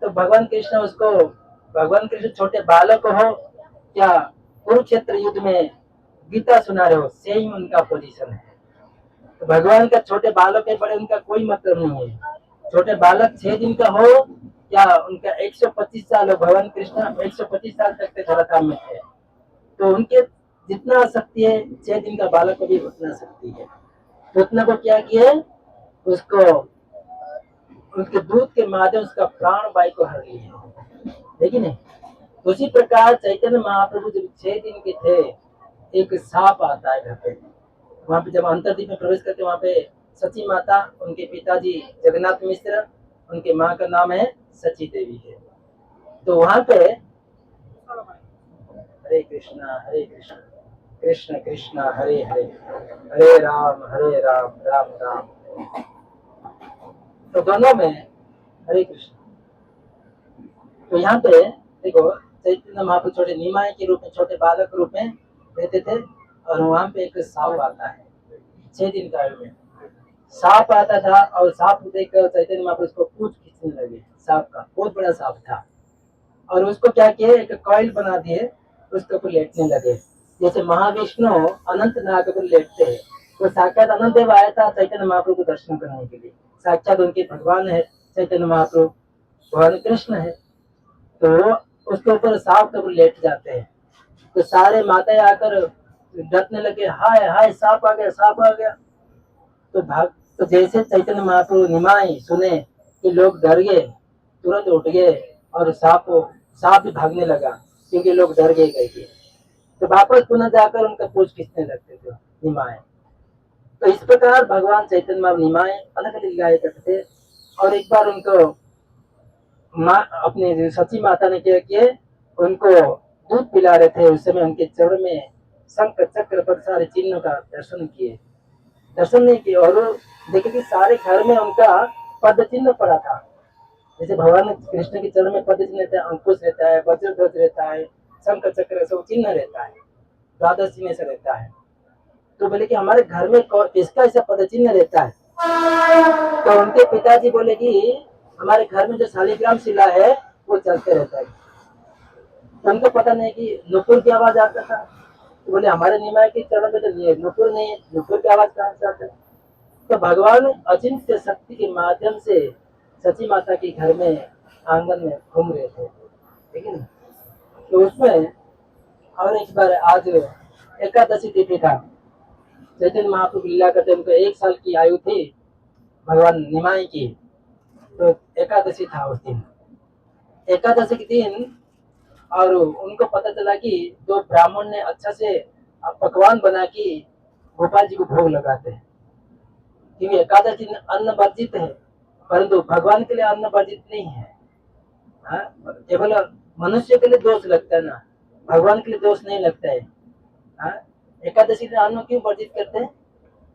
तो भगवान कृष्ण छोटे बालक हो क्या कुरुक्षेत्र युद्ध में गीता सुना रहे हो, सेम उनका पोजीशन है। तो भगवान का छोटे बालक के बड़े उनका कोई मतलब नहीं है। छोटे बालक 6 दिन का हो या उनका 125 साल हो, भगवान कृष्ण 125 साल तक के धराधाम में थे। तो उनके जितना शक्ति है 6 दिन का बालक को भी उतना शक्ति है। तो उतना को क्या किया, उसको उसके दूध के माध्यम उसका प्राण वायु को हर लिए, लेकिन उसी प्रकार चैतन्य महाप्रभु जब 6 दिन के थे, एक सांप आता है घर पे। वहां पे जब अंतरदीप में प्रवेश करते वहां पे सची माता, उनके पिताजी जगन्नाथ मिश्र, उनके माँ का नाम है सची देवी है। तो वहां पे हरे कृष्णा कृष्ण कृष्ण हरे हरे, हरे राम राम राम। तो दोनों में हरे कृष्ण। तो यहाँ पे देखो चैतन्य महाप्रभु छोटे निमाय के रूप में, छोटे बालक के रूप में रहते थे और वहां पे एक सांप आता है 6 दिन का आयु में। सांप आता था और सांप देखकर चैतन्य महाप्रभु उसको पूंछ खींचने लगे। सांप का बहुत बड़ा सांप था और उसको क्या किए, एक कॉइल बना दिए, उसके ऊपर लेटने लगे। जैसे महाविष्णु अनंत नाग पर लेटते हैं, तो साक्षात अनंत देव आया था चैतन्य महाप्रभु को दर्शन करने के लिए। साक्षात उनके भगवान है चैतन्य महाप्रभु, भगवान कृष्ण है। तो उसके ऊपर सांप के ऊपर लेट जाते हैं। तो सारे माताएं आकर डरने लगे, हाय हाय सांप आ गया, सांप आ गया। तो जैसे चैतन्य महाप्रभु निमाई सुने कि लोग डर गए, तुरंत उठ गए और सांप भी भागने लगा क्योंकि लोग डर गए कहीं के। तो वापस पुनः जाकर उनका पूछ खींचने लगते थे निमाए। तो इस प्रकार भगवान चैतन्य महाप्रभु निमाए अलग अलग लीलाएं करते थे। और एक बार उनको माँ अपने सची माता ने क्या किए, उनको दूध पिला रहे थे। उस समय उनके चरण में शंख चक्र पर सारे चिन्हों का दर्शन नहीं किए और देखे कि सारे घर में उनका पद चिन्ह पड़ा था। जैसे भगवान कृष्ण के चरण में पद चिन्ह रहता है, अंकुश रहता है, वज्र ध्वज रहता है, शंख चक्र सब चिन्ह रहता है, द्वादश चिन्ह से रहता है। तो बोले कि हमारे घर में किसका ऐसा पद चिन्ह रहता है। तो उनके पिताजी बोले कि हमारे घर में जो शालिग्राम शिला है वो चलते रहता है। उनको पता नहीं कि नुपुर की आवाज आता था। तो बोले हमारे निमाय के चरण में तो नुपुर नहीं है, नुपुर की आवाज कहाँ से आता है। तो भगवान अचिंत्य शक्ति के माध्यम से सची माता के घर में आंगन में घूम रहे थे, ठीक है ना। तो उसमें और एक बार आज एकादशी तिथि था, चैतन्य महाप्रभु लीला करते, उनको 1 साल की आयु थी भगवान निमाई की। तो एकादशी था उस दिन, एकादशी के दिन, और उनको पता चला कि 2 ब्राह्मण ने अच्छा से पकवान बना के गोपाल जी को भोग लगाते हैं, क्योंकि एकादशी दिन अन्न वर्जित है, परंतु भगवान के लिए अन्न वर्जित नहीं है। हाँ, केवल मनुष्य के लिए दोष लगता है ना, भगवान के लिए दोष नहीं लगता है। हाँ, एकादशी दिन अन्न क्यों वर्जित करते हैं?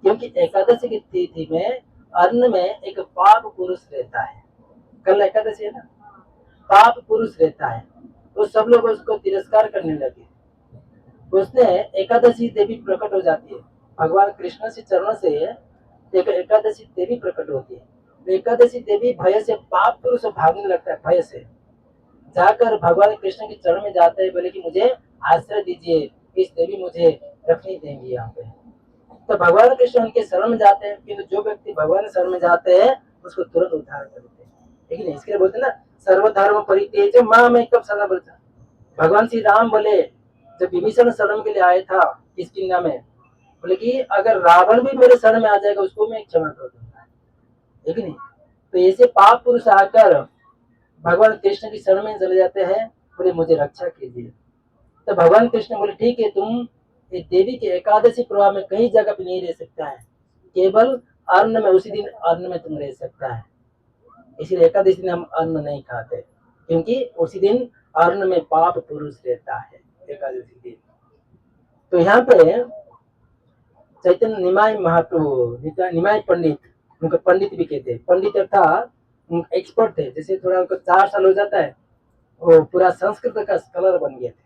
क्योंकि एकादशी की तिथि में अन्न में एक पाप पुरुष रहता है। कल एकादशी है ना, पाप पुरुष रहता है, तो सब लोग उसको तिरस्कार करने लगे। उसने एकादशी देवी प्रकट हो जाती है, भगवान कृष्ण से चरणों से एक एकादशी देवी प्रकट होती है। एकादशी देवी भय से, पाप पुरुष भागने लगता है, भय से जाकर भगवान कृष्ण के चरण में जाते हैं, बोले कि मुझे आश्रय दीजिए, इस देवी मुझे रखनी देंगी यहाँ पे। तो भगवान कृष्ण उनके शरण में जाते हैं, किंतु जो व्यक्ति भगवान के शरण में जाते हैं उसको तुरंत उद्धार कर देते हैं। लेकिन इसके लिए बोलते हैं ना, सर्वधर्म परित्यज्य माम एकम शरणं व्रज। भगवान श्री राम बोले, जब विभीषण शरण के लिए आया था किष्किंधा में, बोले कि अगर रावण भी मेरे शरण में आ जाएगा उसको मैं क्षमा कर दूंगा, है कि नहीं। तो ऐसे पाप पुरुष आकर भगवान कृष्ण की शरण में चले जाते हैं, बोले मुझे रक्षा कीजिए। तो भगवान कृष्ण बोले ठीक है, तुम इस देवी के एकादशी प्रवाह में कहीं जगह पे नहीं रह सकता है, केवल अन्न में, उसी दिन अन्न में तुम रह सकता है। इसलिए एकादशी दिन हम अन्न नहीं खाते, क्योंकि उसी दिन अन्न में पाप पुरुष रहता है एकादशी दिन। तो यहाँ पे चैतन्य निमाय महाप्रभु, निमाय पंडित, उनको पंडित भी कहते हैं। पंडित अर्थात एक्सपर्ट थे, जैसे थोड़ा उनको 4 साल हो जाता है वो पूरा संस्कृत का स्कॉलर बन गए थे,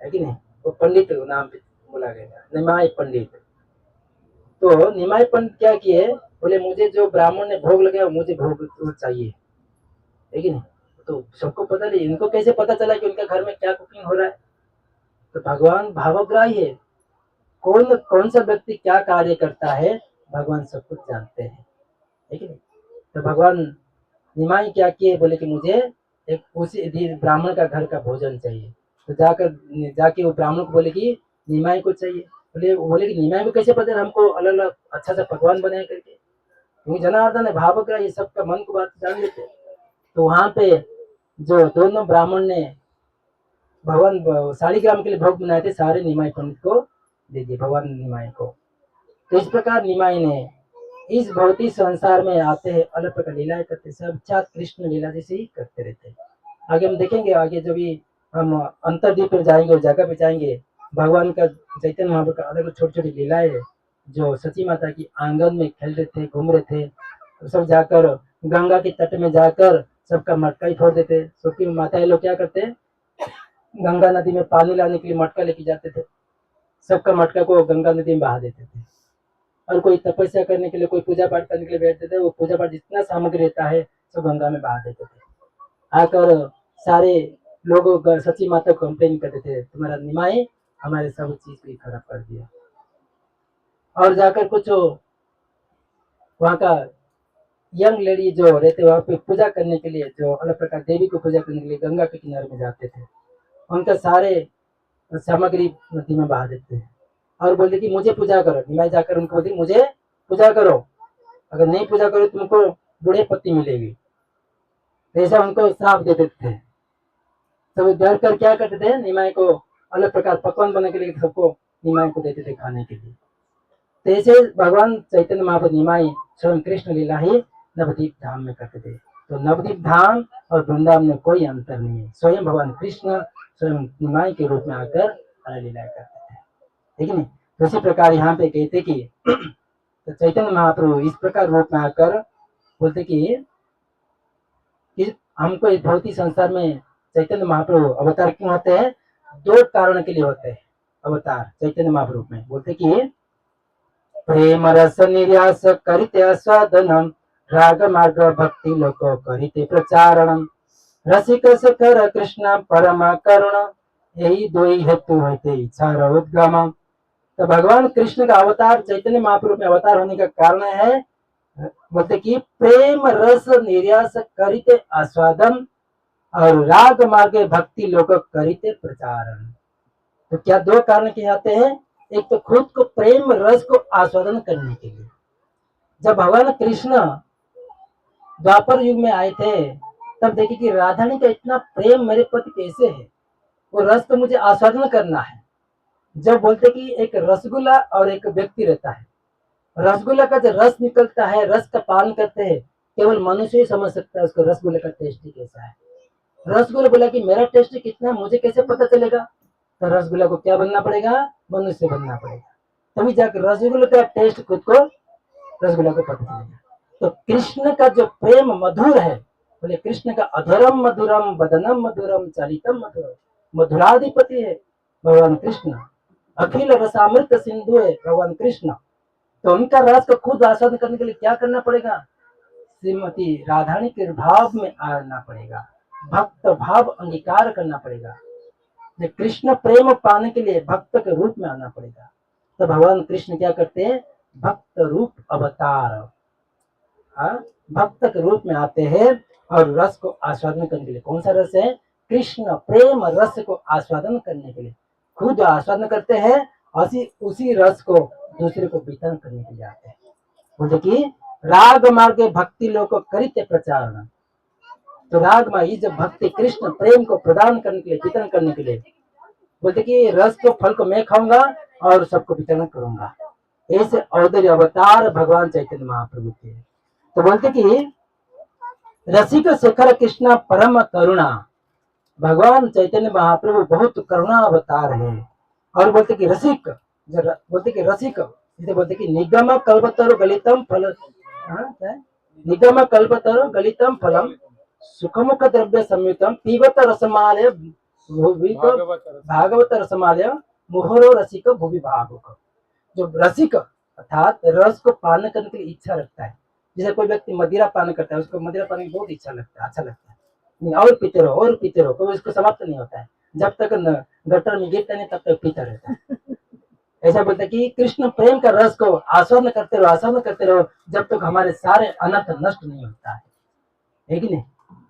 है कि नहीं। वो पंडित नाम पे बोला गया था, निमाय पंडित। तो निमाय पंडित क्या किए, बोले मुझे जो ब्राह्मण ने भोग लगाया मुझे भोग तो चाहिए, है कि नहीं। तो सबको पता नहीं, इनको कैसे पता चला कि उनके घर में क्या कुकिंग हो रहा है। तो भगवान भावग्राही है, कौन कौन सा व्यक्ति क्या कार्य करता है भगवान सब कुछ जानते हैं, है कि नहीं। तो भगवान निमाई क्या किए, बोले कि मुझे एक उसी दिन ब्राह्मण का घर का भोजन चाहिए। तो जाके वो ब्राह्मण को बोले कि निमाई को चाहिए। बोले कि निमाई को कैसे पता, हमको अलग अलग अच्छा सा पकवान बनाए करके, क्योंकि जनार्दन है भावग्राही, सबका मन को बात जान लेते। तो वहां पे जो दोनों ब्राह्मण ने भगवान शालिग्राम के लिए भोग बनाए थे, सारे निमाई पंडित को दे दिए, भगवान निमाई को। तो इस प्रकार निमाई ने इस भौतिक संसार में आते हैं, अलग प्रकार लीलाएं करते, सब साक्षात कृष्ण लीला जैसे ही करते रहते हैं। आगे हम देखेंगे, आगे जब भी हम अंतरद्वीप पर जाएंगे, उस जगह पे जाएंगे, भगवान का चैतन्य महाप्रभु का अलग छोटी छोटी लीलाएं है, जो सची माता की आंगन में खेल रहे थे, घूम रहे थे। तो सब जाकर गंगा के तट में जाकर सबका मटका ही फोड़ देते। सबकी माताएं लोग क्या करते, गंगा नदी में पानी लाने के लिए मटका लेके जाते थे, सबका मटका को गंगा नदी में बहा देते थे। और कोई तपस्या करने के लिए, कोई पूजा पाठ करने के लिए बैठते थे, वो पूजा पाठ जितना सामग्री रहता है सब गंगा में बहा देते थे। आकर सारे लोग सची माता को कंप्लेन करते थे, तुम्हारा निमाई हमारे सब चीज को खराब कर दिया। और जाकर कुछ वहाँ का यंग लेडी जो रहते वहाँ पे पूजा करने के लिए, जो अलग प्रकार देवी को पूजा करने के लिए गंगा के किनारे में जाते थे, उनका सारे सामग्री नदी में बहा देते हैं और बोलते कि मुझे पूजा करो। निमाई जाकर उनको बोलती मुझे पूजा करो, अगर नहीं पूजा करो तुमको बूढ़े पत्ती मिलेगी। ऐसा उनको श्राप देते थे। सब डर कर क्या करते थे, निमाई को अलग प्रकार पकवान बनाने के लिए सबको निमाई को देते थे खाने के लिए। तो ऐसे भगवान चैतन्य महाप्रभु निमाई स्वयं कृष्ण लीला ही नवदीप धाम में करते थे। तो नवदीप धाम और वृंदावन में कोई अंतर नहीं है, स्वयं भगवान कृष्ण स्वयं निमाई के रूप में आकर लीला करते थे, ठीक है। तो इसी प्रकार यहाँ पे कहते कि तो चैतन्य महाप्रभु इस प्रकार रूप में आकर बोलते कि हमको इस भौतिक संसार में चैतन्य महाप्रभु अवतार क्यों होते हैं, 2 कारण के लिए होते हैं अवतार चैतन्य महाप्रभु में। बोलते कि प्रेम रस निर्यास करिते आस्वादनम, राग मार्ग भक्ति लोको करिते प्रचारणम, रसिक कर कृष्ण परम करुण, यही 2 ही हेतु होते इच्छा उद्गम। तो भगवान कृष्ण का अवतार चैतन्य महाप्रभु में अवतार होने का कारण है, बोलते कि प्रेम रस निर्यास करिते आस्वादन और राग मार्गे भक्ति लोग करिते प्रचारण। तो क्या 2 कारण के आते हैं, एक तो खुद को प्रेम रस को आस्वादन करने के लिए। जब भगवान कृष्ण द्वापर युग में आए थे तब देखिए कि राधानी का इतना प्रेम मेरे प्रति कैसे है, वो रस तो मुझे आस्वादन करना है। जब बोलते कि एक रसगुल्ला और एक व्यक्ति रहता है, रसगुल्ला का जो रस निकलता है, रस का पान करते हैं, केवल मनुष्य ही समझ सकता है उसको रसगुल्ले का टेस्ट कैसा है। रसगुल्ला बोला कि मेरा टेस्ट कितना है, मुझे कैसे पता चलेगा? तो रसगुल्ला को क्या बनना पड़ेगा? मनुष्य बनना पड़ेगा, तभी जाकर रसगुल्ले का टेस्ट खुद को, रसगुल्ला को पता चलेगा। तो कृष्ण का जो प्रेम मधुर है, बोले कृष्ण का अधरम मधुरम बदनम मधुरम चरितम मधुरम, मधुराधिपति है भगवान कृष्ण। अखिल रसामृत सिंधु है भगवान कृष्ण। तो उनका रस को खुद आस्वादन करने के लिए क्या करना पड़ेगा? श्रीमती राधारानी के भाव में आना पड़ेगा, भक्त भाव अंगीकार करना पड़ेगा। कृष्ण प्रेम पाने के लिए भक्त के रूप में आना पड़ेगा। तो भगवान कृष्ण क्या करते हैं? भक्त रूप अवतार, भक्त के रूप में आते हैं और रस को आस्वादन करने के लिए। कौन सा रस है? कृष्ण प्रेम रस को आस्वादन करने के लिए खुद आस्वादन करते हैं, और उसी रस को दूसरे को वितरण करने के लिए आते हैं। बोलते कि राग मार्ग भक्ति लोग करित प्रचार। तो राग मार्ग जब भक्ति कृष्ण प्रेम को प्रदान करने के लिए, वितरण करने के लिए, बोलते कि रस को फल को मैं खाऊंगा और सबको वितरण करूंगा। ऐसे औदर्य अवतार भगवान चैतन्य महाप्रभु के। तो बोलते कि रसिक शेखर कृष्ण परम करुणा, भगवान चैतन्य महाप्रभु बहुत करुणा अवतार है। और बोलते कि रसिक, बोलते कि रसिक, इसे बोलते कि निगम कल्पतरु गलितम फल, निगम कल्पतरु गलितम फलम सुखमुख द्रव्य संयुतम पीबत रसमालय भागवत रसमालय मुहरो रसिक भूवि भावुक। जो रसिक अर्थात रस को पान करने के लिए इच्छा रखता है, जैसे कोई व्यक्ति मदिरा पान करता है, उसको मदिरा पाने की बहुत इच्छा लगता है, अच्छा लगता है, और पीते रहो और पीते रहो, कोई उसको समाप्त नहीं होता है, जब तक गटर में गिरता नहीं तब तक पीता रहता है। ऐसा बोलता है कि कृष्ण प्रेम का रस को आस्वादन करते रहो, आस्वादन करते रहो, जब तक हमारे सारे अनर्थ नष्ट नहीं होता है कि नहीं?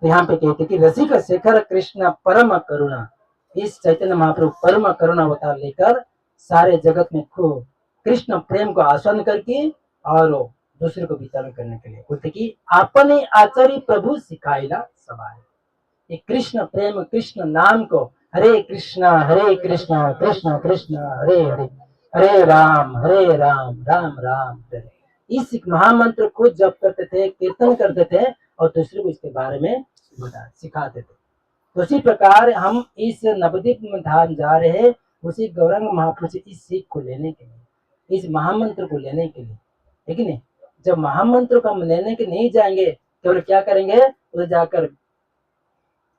तो यहाँ पे कहते कि रसिक शेखर कृष्ण परम करुणा, इस चैतन्य महाप्रभु परम करुणा अवतार लेकर सारे जगत में खूब कृष्ण प्रेम को आस्वादन करके और दूसरे को वितरण करने के लिए बोलते कि आपने आचार्य प्रभु सिखाइला सवाए। ये कृष्ण प्रेम, कृष्ण नाम को, हरे कृष्ण कृष्ण कृष्ण हरे हरे, हरे राम राम राम हरे। इस महामंत्र को जप करते थे, कीर्तन करते थे और दूसरे को इसके बारे में सिखाते थे। तो उसी प्रकार हम इस नवद्वीप में धाम जा रहे हैं, उसी गौरंग महाप्रभु से इस सीख को लेने के लिए, इस महामंत्र को लेने के लिए, ठीक है नहीं? जब महामंत्र को हम लेने के नहीं जाएंगे, केवल क्या करेंगे? उधर जाकर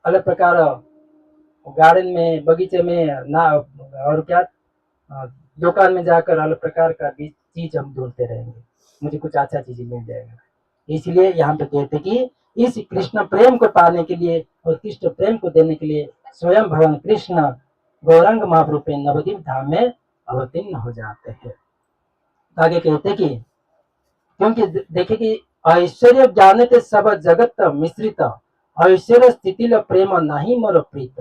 अलग प्रकार गार्डन में, बगीचे में ना, और क्या दुकान में जाकर अलग प्रकार का चीज हम ढूंढते रहेंगे, मुझे कुछ अच्छा चीज मिल जाएगा। इसलिए यहाँ पे कहते कि इस कृष्ण प्रेम को पाने के लिए और कृष्ण प्रेम को देने के लिए स्वयं भगवान कृष्ण गौरांग महाप्रभु नवद्वीप धाम में अवतीर्ण हो जाते हैं। आगे कहते कि क्योंकि देखे कि ऐश्वर्य जानते सब जगत मिश्रित, ऐश्वर्य स्थिति प्रेम नहीं मोर प्रीत।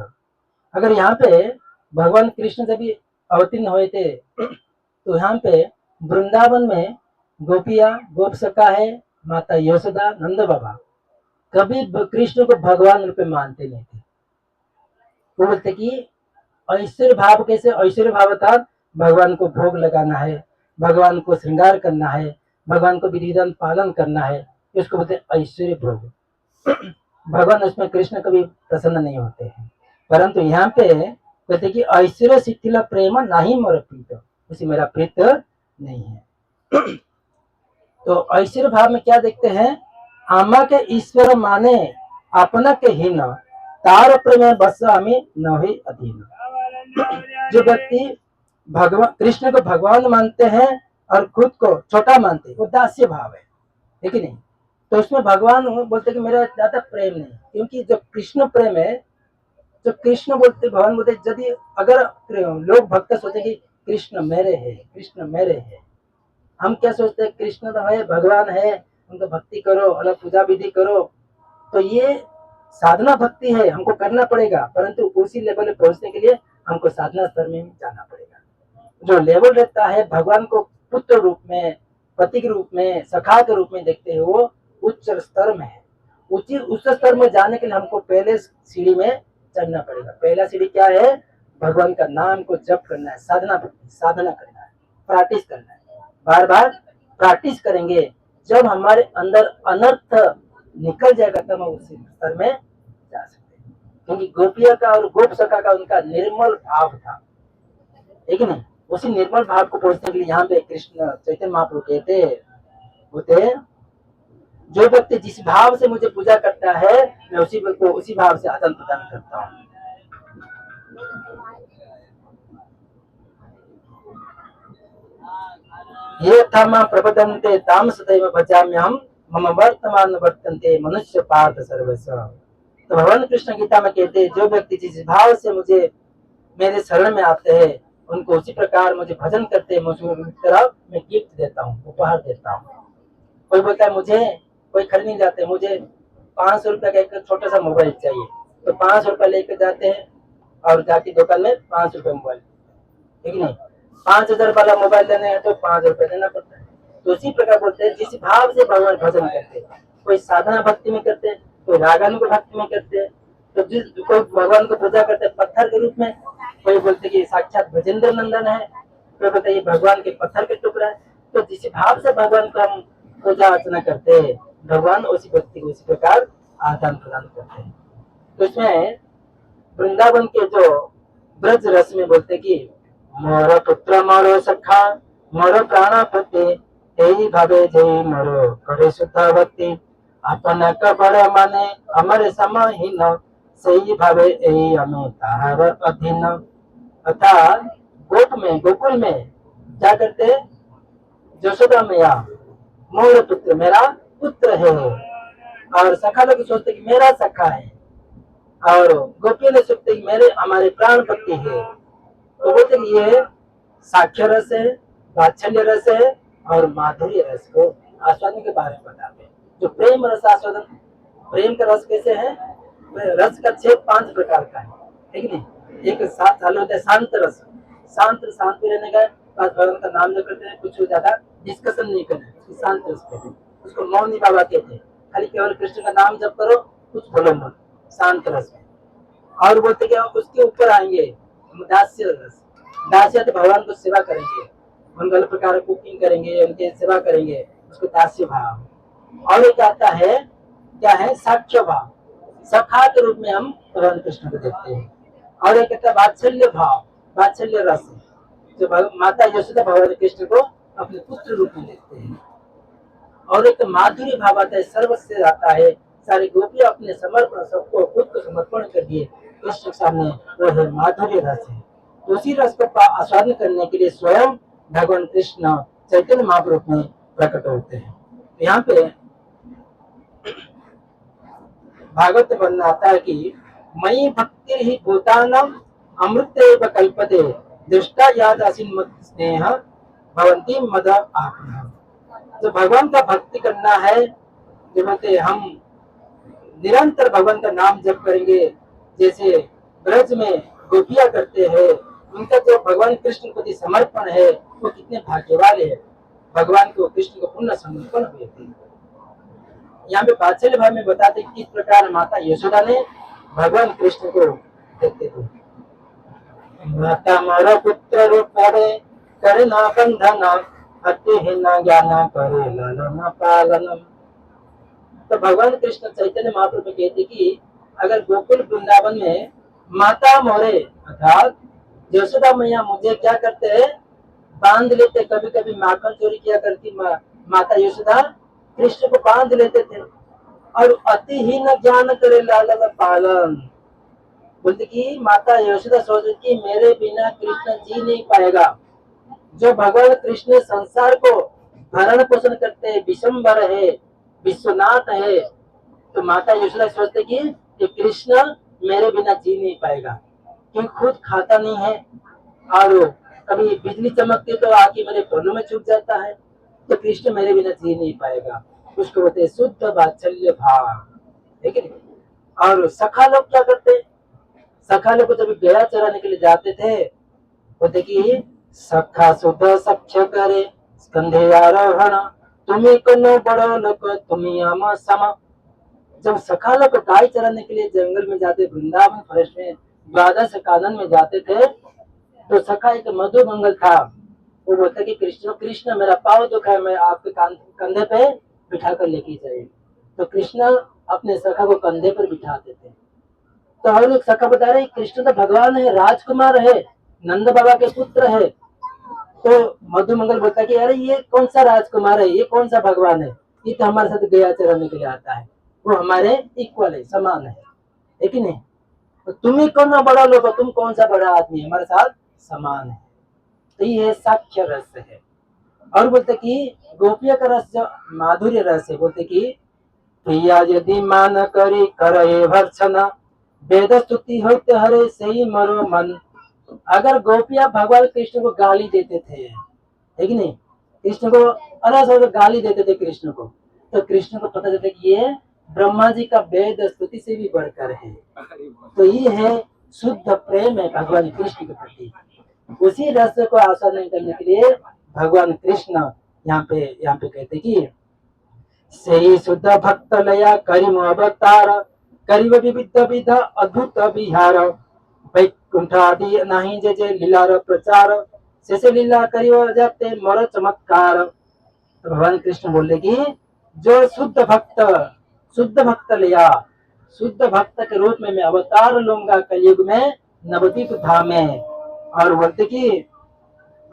अगर यहाँ पे भगवान कृष्ण जब अवतीर्ण हुए थे, तो यहाँ पे वृंदावन में गोपिया गोप सखा है, माता यशोदा, नंद बाबा कभी कृष्ण को भगवान रूप में मानते नहीं थे। वो बोलते कि ऐश्वर्य भाव कैसे? ऐश्वर्य भाव था भगवान को भोग लगाना है, भगवान को श्रृंगार करना है, भगवान को विधि विधान पालन करना है, इसको बोलते ऐश्वर्य भोग। भगवान उसमें कृष्ण कभी प्रसन्न नहीं होते हैं। परंतु यहाँ पे कहते कि ऐश्वर्य शिथिल प्रेम नहीं मोर प्रीत, उसी मेरा प्रीत नहीं है। तो ऐश्वर्य भाव में क्या देखते हैं? आमा के ईश्वर माने अपना के हीन, तार प्रेम बस हमें न ही अधीन। जो व्यक्ति भगवान कृष्ण को भगवान मानते हैं और खुद को छोटा मानते हैं, वो दास्य भाव है कि नहीं? तो उसमें भगवान बोलते कि मेरा ज्यादा प्रेम नहीं, क्योंकि जो कृष्ण प्रेम है, जो कृष्ण बोलते, भगवान बोलते, यदि अगर लोग भक्त सोचे कि कृष्ण मेरे है, कृष्ण मेरे है, हम क्या सोचते हैं? कृष्ण तो है, भगवान है, उनको भक्ति करो, अलग पूजा विधि करो, तो ये साधना भक्ति है, हमको करना पड़ेगा, परंतु उसी लेवल में पहुंचने के लिए हमको साधना स्तर में जाना पड़ेगा। जो लेवल रहता है भगवान को पुत्र रूप में, पति के रूप में, सखा के रूप में देखते हैं, वो उच्च स्तर में है। उच्च स्तर में जाने के लिए हमको पहले सीढ़ी में चढ़ना पड़ेगा। पहला सीढ़ी क्या है? भगवान का नाम को जप करना है, साधना करना है, प्रैक्टिस करना है, बार बार प्रैक्टिस करेंगे। जब हमारे अंदर अनर्थ निकल जाएगा तब हम उसी स्तर में जा सकते हैं। क्योंकि गोपिया का और गोप सखा का उनका निर्मल भाव था, है कि नहीं? उसी निर्मल भाव को पहुंचने के लिए यहाँ पे कृष्ण चैतन्य महाप्रभु कहते होते, जो व्यक्ति जिस भाव से मुझे पूजा करता है मैं उसी भाव से आदान प्रदान करता हूँ। ये थामा प्रपदन्ते ताम सदैव भजाम्यहम मम वर्तमान वर्तन्ते मनुष्य पार्थ सर्वस्व। तो भगवान कृष्ण गीता में कहते हैं, जो व्यक्ति जिस भाव से मुझे मेरे शरण में आते हैं उनको उसी प्रकार मुझे भजन करते हैं, मुझे तरफ मैं गिफ्ट देता हूँ, उपहार देता हूँ। कोई बोलता है मुझे, कोई खरीद नहीं जाते, मुझे 500 रुपए का एक छोटा सा मोबाइल चाहिए, तो 500 रुपए लेकर जाते हैं और जाके दुकान में 500 रुपए मोबाइल, ठीक नहीं? 5000 वाला मोबाइल लेने है तो 5 रुपए देना पड़ता है। तो उसी प्रकार बोलते हैं, जिस भाव से भगवान भजन करते हैं, कोई साधना भक्ति में करते हैं, कोई रागानुग भक्ति में करते हैं, तो जिस कोई भगवान को पूजा करते हैं पत्थर के रूप में, कोई बोलते कि साक्षात ब्रजेंद्र नंदन है, कोई बोलते ये भगवान के पत्थर के टुकड़ा है। तो जिस भाव से भगवान को हम पूजा अर्चना करते हैं, भगवान उसी व्यक्ति को उसी प्रकार आदान प्रदान करते हैं। तो इसमें वृंदावन के जो ब्रज रस में बोलते कि मोर पुत्र मोर सखा मोर प्राणपति तेई भावे जय मोर करे शुद्ध भक्ति अपन कबर माने अमर समाहीन सही भावे ए अमे तार अधीन। अर्थात गोकुल में क्या करते, यशोदा मैया मोर पुत्र मेरा पुत्र है, और सखा लोग सोचते कि मेरा सखा है, और गोपियों ने सोचते कि मेरे हमारे प्राणपति है। तो बोलते कि ये साक्ष्य रस है, वात्सल्य रस है और माधुर्य रस को आस्वादन के बारे में बताते हैं। जो प्रेम रस आस्वादन, प्रेम का रस कैसे है? रस का छेद 5 प्रकार का है, ठीक नहीं? एक साथ चालू होता है शांत रस, शांत में रहने का बाद भगवान का नाम जो करते हैं, कुछ ज्यादा डिस्कशन नहीं करते, शांत रस कहते हैं। उसको मौन बाबा कहते हैं, खाली केवल कृष्ण का नाम जप करो, कुछ बोलो मत, शांत रस में। और बोलते कि उसके ऊपर आएंगे दास्य रस, दास्य तो भगवान को सेवा करेंगे, मंगल प्रकार कुकिंग करेंगे, उनके सेवा करेंगे, उसको दास्य भाव। और एक आता है क्या है, साक्ष्य भाव, सखा के रूप में हम भगवान कृष्ण को देखते हैं। और एक कहता है वात्सल्य भाव, वात्सल्य रस, जो माता यशोदा भगवान कृष्ण को अपने पुत्र रूप में देखते हैं। और एक माधुर्य भाव आता है, सर्वस्व आता है, सारी गोपियां अपने समर्पण सबको खुद को समर्पण कर दिए कृष्ण के सामने, वो है माधुर्य रस है। तो उसी रस को आस्वादन करने के लिए स्वयं भगवान कृष्ण चैतन्य महाप्रभु में प्रकट होते हैं। तो यहाँ पे भागवत वर्णन आता है कि मयि भक्ति ही भूतानाम अमृत कल्पते दृष्टा याद आसीन मत स्नेह भवंती मद आपना। तो भगवान का भक्ति करना है, जो बोलते हम निरंतर भगवान का नाम जप करेंगे, जैसे ब्रज में गोपियां करते हैं, उनका जो भगवान कृष्ण के प्रति समर्पण है वो कितने भाग्यवान है, भगवान को कृष्ण को पूर्ण समर्पण हुए थे। यहाँ पे वात्सल्य भाव में बताते किस प्रकार माता यशोदा ने भगवान कृष्ण को देखते थे। माता मोर पुत्र रूप करे ना बंधन अति ही न ज्ञान करे लालन पालनम। तो भगवान कृष्ण चैतन्य महाप्रभु कहते कि अगर गोकुल वृंदावन में माता मोरे अर्थात यशोदा मैया मुझे क्या करते हैं, बांध लेते, कभी कभी माखन चोरी किया करती माता यशोदा कृष्ण को बांध लेते थे, और अति ही न ज्ञान करे लालन पालन। बोलते कि माता यशोदा सोचती कि मेरे बिना कृष्ण जी नहीं पाएगा। जो भगवान कृष्ण संसार को भरण पोषण करते हैं, विशंबर है, विश्वनाथ है, तो माता यशोदा सोचते कि कृष्ण मेरे बिना जी नहीं पाएगा, क्योंकि खुद खाता नहीं है, और कभी बिजली चमकती तो आके मेरे कोनों में छुप जाता है, तो कृष्ण मेरे बिना जी नहीं पाएगा। उसको बोलते शुद्ध वात्सल्य भाव, ठीक है। और सखा लोग क्या करते, सखा लोग जब गया चराने के लिए जाते थे, बोलते कि सखा शुद्ध सख्य करे स्कंधे आरोहण तुम्हें कनो बड़ो लोक तुम्हें आम सम। जब सखा लोग गाय चराने के लिए जंगल में जाते, वृंदावन फॉरेस्ट में द्वादश कानन में जाते थे तो सखा एक मधु मंगल था, वो बोलता कि कृष्ण कृष्ण मेरा पाँव दुखा है, मैं आपके कंधे पे बिठा कर लेके जाइए। तो कृष्ण अपने सखा को कंधे पर बिठाते थे। तो हर लोग सखा बता रहे कृष्ण तो भगवान है, राजकुमार है, नंद बाबा के पुत्र है। तो मधु मंगल बोलता कि अरे ये कौन सा राजकुमार है, ये कौन सा भगवान है, ये तो हमारे साथ गया चराने के लिए आता है, वो हमारे इक्वल है, समान है कि नहीं। तो तुम ही कौन ना बड़ा लोग हो, तुम कौन सा बड़ा आदमी, हमारे साथ समान है। तो ये साक्ष्य रस है। और बोलते कि गोपिया का रस जो माधुर्य रस है, बोलते कि प्रिया यदि मान करी करे भर्सना, वेद स्तुति होते हरे से ही मरो मन। अगर गोपिया भगवान कृष्ण को गाली देते थे, है कि नहीं, कृष्ण को अनासर गाली देते थे कृष्ण को, तो कृष्ण को पता चलता कि ये ब्रह्मा जी का वेद स्तुति से भी बढ़कर है। तो ये है शुद्ध प्रेम है भगवान कृष्ण के प्रति। उसी रस को आस्वादन करने के लिए भगवान कृष्ण यहाँ पे कहते कि से शुद्ध भक्त लया करिम अवतार, करिव विविध विध अद्भुत विहार, वैकुंठ आदि नहीं जे जे लीलार प्रचार, से लीला करिव जाते मोर चमत्कार। तो भगवान कृष्ण बोले कि जो शुद्ध भक्त लिया, शुद्ध भक्त के रूप में मैं अवतार लूंगा कलयुग में नवदीप धाम में। और बोलते कि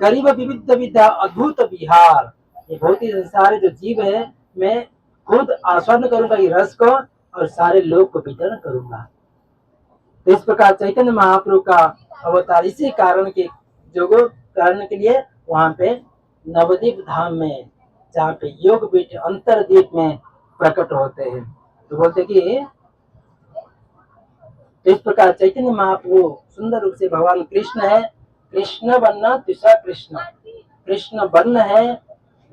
करीब विविध विद्या अद्भुत विहार, ये बहुत ही सारे जो जीव है मैं खुद आस्वादन करूंगा ये रस को, और सारे लोग को वितरण करूंगा। तो इस प्रकार चैतन्य महाप्रभु का अवतार इसी कारण के जोगो कारण के लिए वहां पे नवदीप धाम में, जहाँ पे योग बीट अंतरदीप में प्रकट होते हैं। तो बोलते कि इस प्रकार चैतन्य महाप्रभु सुंदर रूप से भगवान कृष्ण है। कृष्ण वर्ण दूसरा कृष्ण, कृष्ण वर्ण है,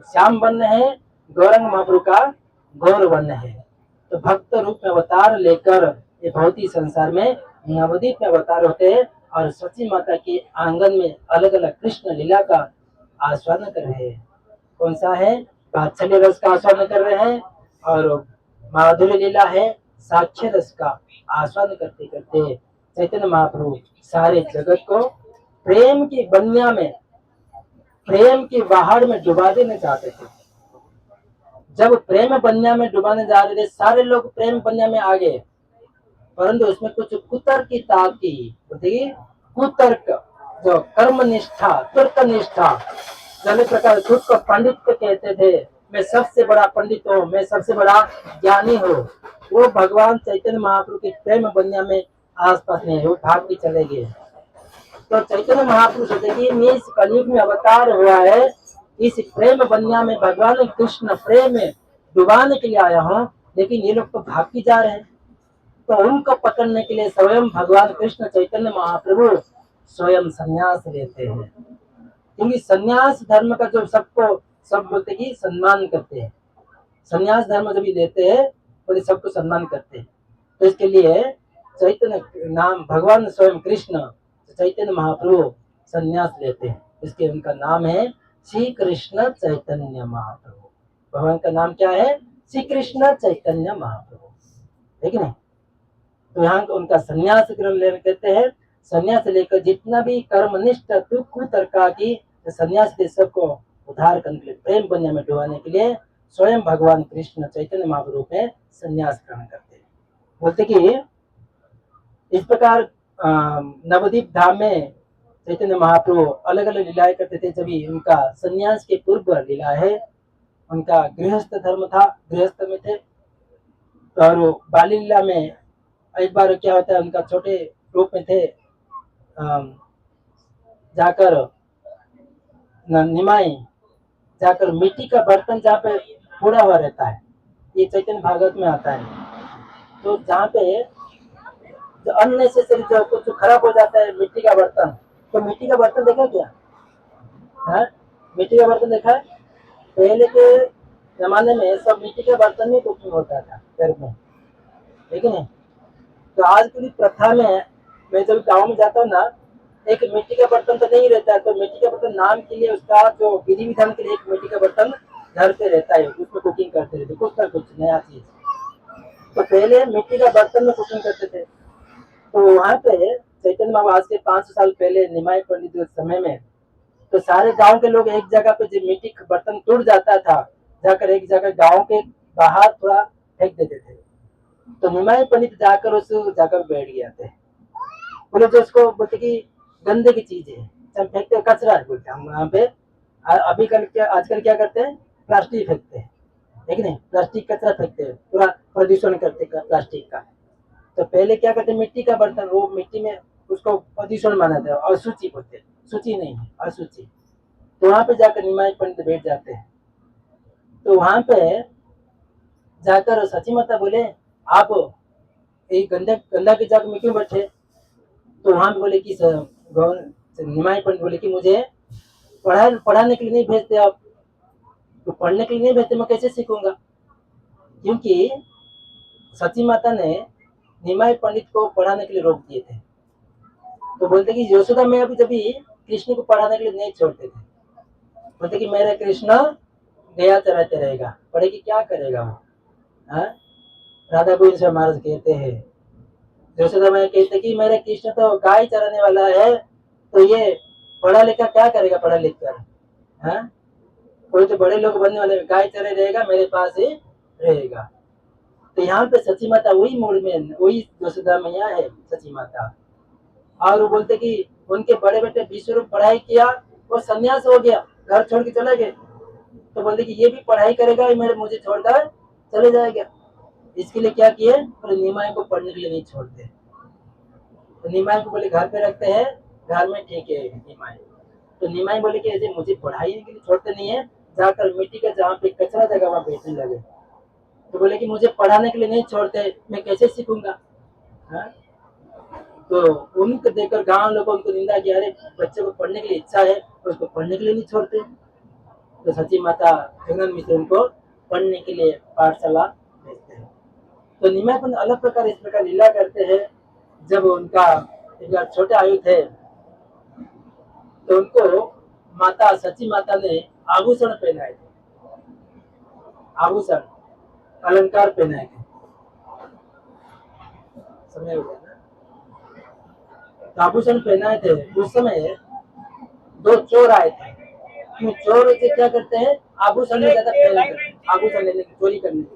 श्याम वर्ण है, गौरंग महाप्रभु का गौर वर्ण है। तो भक्त रूप में अवतार लेकर ये भौतिक संसार में नवदीप में अवतार होते हैं, और सची माता के आंगन में अलग अलग कृष्ण लीला का आस्वादन कर रहे हैं। कौन सा है, वात्सल्य रस का आस्वादन कर रहे हैं, और माधुर्य लीला है साक्ष्य रस का आस्वादन करते करते चैतन्य महाप्रभु सारे जगत को प्रेम की बनिया में, प्रेम की बाहर में डुबा देना चाहते थे। जब प्रेम बनिया में डुबाने जा रहे थे, सारे लोग प्रेम बनिया में आ गए, परंतु उसमें कुछ कुतर्किता की, कुतर्क जो कर्म निष्ठा तुर्क निष्ठा, जैसे प्रकार खुद को पंडित को कहते थे, मैं सबसे बड़ा पंडित हूँ, मैं सबसे बड़ा ज्ञानी हूँ, वो भगवान चैतन्य महाप्रभु की प्रेम बनिया में आसपास नहीं, वो भाग के चले गए। तो चैतन्य महाप्रभु सोचे कि मैं इस कलयुग में अवतार हुआ है, इस प्रेम बनिया में भगवान कृष्ण प्रेम में डुबाने के लिए आया हूँ, लेकिन ये लोग तो भाग के जा रहे हैं। तो उनको पकड़ने के लिए स्वयं भगवान कृष्ण चैतन्य महाप्रभु स्वयं संन्यास लेते हैं, क्योंकि संन्यास धर्म का जो सबको सब बोलते कि सम्मान करते हैं, संन्यास धर्म जब लेते हैं तो सबको सम्मान करते हैं। तो इसके लिए चैतन्य नाम भगवान स्वयं कृष्ण चैतन्य महाप्रभु संन्यास लेते हैं, इसके उनका नाम है श्री कृष्ण चैतन्य महाप्रभु। भगवान का नाम क्या है, श्री कृष्ण चैतन्य महाप्रभु, ठीक है। तो यहाँ उनका संन्यास ग्रहण लेने कहते हैं, संन्यास लेकर जितना भी कर्मनिष्ठ कुतर्का की संन्यास दे सबको उद्धार करने के लिए, प्रेम बनिया में डुबाने के लिए स्वयं भगवान कृष्ण चैतन्य महाप्रभु में संन्यास ग्रहण करते हैं। बोलते कि इस प्रकार नवदीप धाम में चैतन्य महाप्रभु अलग अलग लीलाएं करते थे। जब उनका संन्यास के पूर्व लीला है, उनका गृहस्थ धर्म था, गृहस्थ में थे, और बाली लीला में एक बार क्या होता है, उनका छोटे रूप में थे, जाकर निमाई जाकर मिट्टी का बर्तन जहाँ पे फोड़ा हुआ रहता है, ये चैतन्य भागवत में आता है। तो जहाँ पे जो अननेसेसरी जो कुछ खराब हो जाता है मिट्टी का बर्तन, तो मिट्टी का बर्तन देखा क्या है, मिट्टी का बर्तन देखा है, पहले के जमाने में सब मिट्टी के बर्तन में कुकिंग होता था घर में, ठीक है। तो आज की प्रथा में मैं जब गाँव में जाता हूँ ना, एक मिट्टी का बर्तन तो नहीं रहता है, तो मिट्टी का बर्तन नाम के लिए उसका जो विधि विधान के लिए एक मिट्टी का बर्तन घर पे रहता है, उसमें कुकिंग करते रहते, कुछ ना कुछ नया चीज। तो पहले मिट्टी का बर्तन में कुकिंग करते थे। तो वहाँ पे चैतन्य महाप्रभु आज से 500 साल पहले निमाई पंडित के समय में तो सारे गांव के लोग एक जगह पे जब मिट्टी का बर्तन टूट जाता था जाकर एक जगह गांव के बाहर थोड़ा फेंक देते थे। तो निमाई पंडित जाकर उस जगह पे बैठ गया थे। बोले जो उसको बोलते कि गंदे की चीज है, हम फेंकते कचरा है, बोलते हम यहाँ पे अभी कल क्या आजकल क्या करते हैं, प्लास्टिक फेंकते हैं, है कि नहीं, प्लास्टिक कचरा फेंकते हैं, पूरा प्रदूषण करते प्लास्टिक का। तो पहले क्या करते, मिट्टी का बर्तन, वो मिट्टी में उसको प्रदूषण मानते हैं, अशुचि बोलते हैं, सूची नहीं है अशुचि। तो वहां पे जाकर निमाई पंडित बैठ जाते हैं। तो वहां पे जाकर सची माता बोले आप एक गंदा की जगह में क्यों बैठे। तो वहां पे बोले कि निमाई पंडित बोले कि मुझे पढ़ाने के लिए नहीं भेजते आप, तो पढ़ने के लिए नहीं भेजते मैं कैसे सीखूंगा। क्योंकि सची माता ने निमाई पंडित को पढ़ाने के लिए रोक दिए थे। तो बोलते कि यशोदा में अभी जब कृष्ण को पढ़ाने के लिए नहीं छोड़ते थे, बोलते कि मेरा कृष्ण गया चराते रहेगा, पढ़ेगी क्या करेगा वो। हाँ? राधा गोविंद से महाराज कहते हैं, यशोदा में कहते कि मेरा कृष्ण तो गाय चराने वाला है, तो ये पढ़ा लिखा क्या करेगा, पढ़ा लिख कर। हाँ? कोई तो बड़े लोग बनने वाले, गाय चरे रहेगा, मेरे पास ही रहेगा। तो यहाँ पे सची माता वही मोड़ में, वही यशोदा मैया है सची माता। और वो बोलते कि उनके बड़े बेटे विश्वरूप पढ़ाई किया, वो सन्यास हो गया, घर छोड़ के चले गए। तो बोलते कि ये भी पढ़ाई करेगा, मेरे मुझे छोड़कर चले जाएगा। इसके लिए क्या किए, और निमाई को पढ़ने के लिए नहीं छोड़ते। तो निमाई को बोले घर पे रखते हैं, घर में ठीक है निमाई। तो निमाई बोले कि ऐसे मुझे पढ़ाई के लिए छोड़ते नहीं है, जाकर मिट्टी का जहाँ पे कचरा जगह वहां बैठने लगे। तो बोले कि मुझे पढ़ाने के लिए नहीं छोड़ते, मैं कैसे सीखूंगा। हाँ? तो उनको देखकर गांव लोगों उनको निंदा किया, अरे बच्चे को पढ़ने के लिए इच्छा है, उसको पढ़ने के लिए नहीं छोड़ते। तो सची माता जगन मिश्र उनको पढ़ने के लिए पाठशाला भेजते हैं। तो निमाई पंडित अलग प्रकार इस प्रकार लीला करते हैं। जब उनका एक बार छोटे आयु थे तो उनको माता सची माता ने आभूषण पहनाए थे, आभूषण अलंकार पहनाए थे। समय हो गया ना। तो आभूषण पहनाए थे। उस समय दो चोर आए थे। क्यों चोर से क्या करते हैं, आभूषण में ज्यादा प्रेम करते हैं, आभूषण लेने की, चोरी करने की।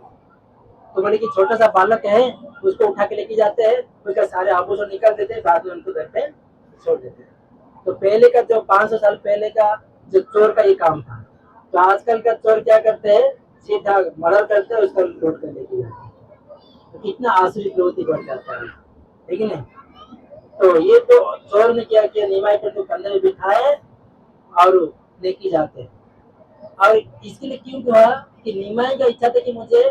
तो बोले कि छोटा सा बालक है, उसको उठा के लेके जाते हैं, उसका सारे आभूषण निकाल देते हैं, बाद में उनको घर पे छोड़ देते हैं। तो पहले का जो 500 साल पहले का जो चोर का ये काम था। तो आजकल का चोर क्या करते हैं, सीधा मर्डर करते हैं, उसका लूट कर लेके जाते हैं। तो कितना आसुरी प्रवृत्ति बढ़ जाता है, ठीक है नहीं। तो ये तो चोर ने क्या किया, निमाई पर तो कंधे में बिठाए और लेके जाते हैं। और इसके लिए क्यों हुआ कि निमाई का इच्छा था कि मुझे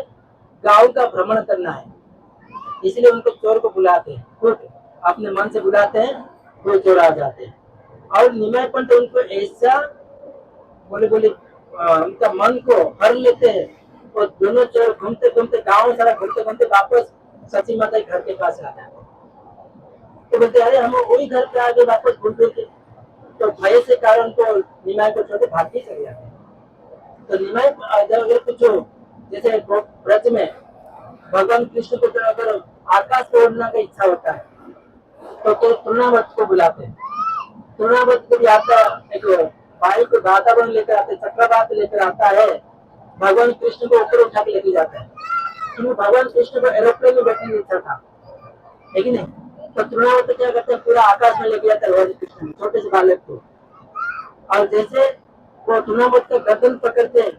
गांव का भ्रमण करना है, इसलिए उनको चोर को बुलाते हैं, खुद अपने मन से बुलाते हैं, वो चोर आ जाते हैं। और निमाई पंडित उनको ऐसा बोले उनका मन को हर लेते हैं, और दोनों चोर घूमते घूमते गाँव सारा घूमते घूमते वापस सची माता के घर के पास आ जाते हैं। तो बोलते अरे हम वही घर पे आगे वापस घूम फिर के। तो भय से कारण तो निमाई को छोड़े भाग के चले जाते हैं। तो निमाई जब अगर कुछ जैसे ब्रज में भगवान कृष्ण को अगर आकाश को उड़ने का इच्छा होता है तो तृणावत को बुलाते हैं। तृणावत को भी आता एक भाई को वातावरण लेकर आते, चक्रवात लेकर आता है, भगवान कृष्ण को ऊपर उठा के लेके जाता है। क्योंकि भगवान कृष्ण को एरोप्लेन में बैठने की इच्छा था, है कि नहीं। तो तृणावत क्या करते हैं, पूरा आकाश में लेके जाता है भगवान कृष्ण छोटे से बालक को। और जैसे वो तृणावत का गर्दन पकड़ते हैं,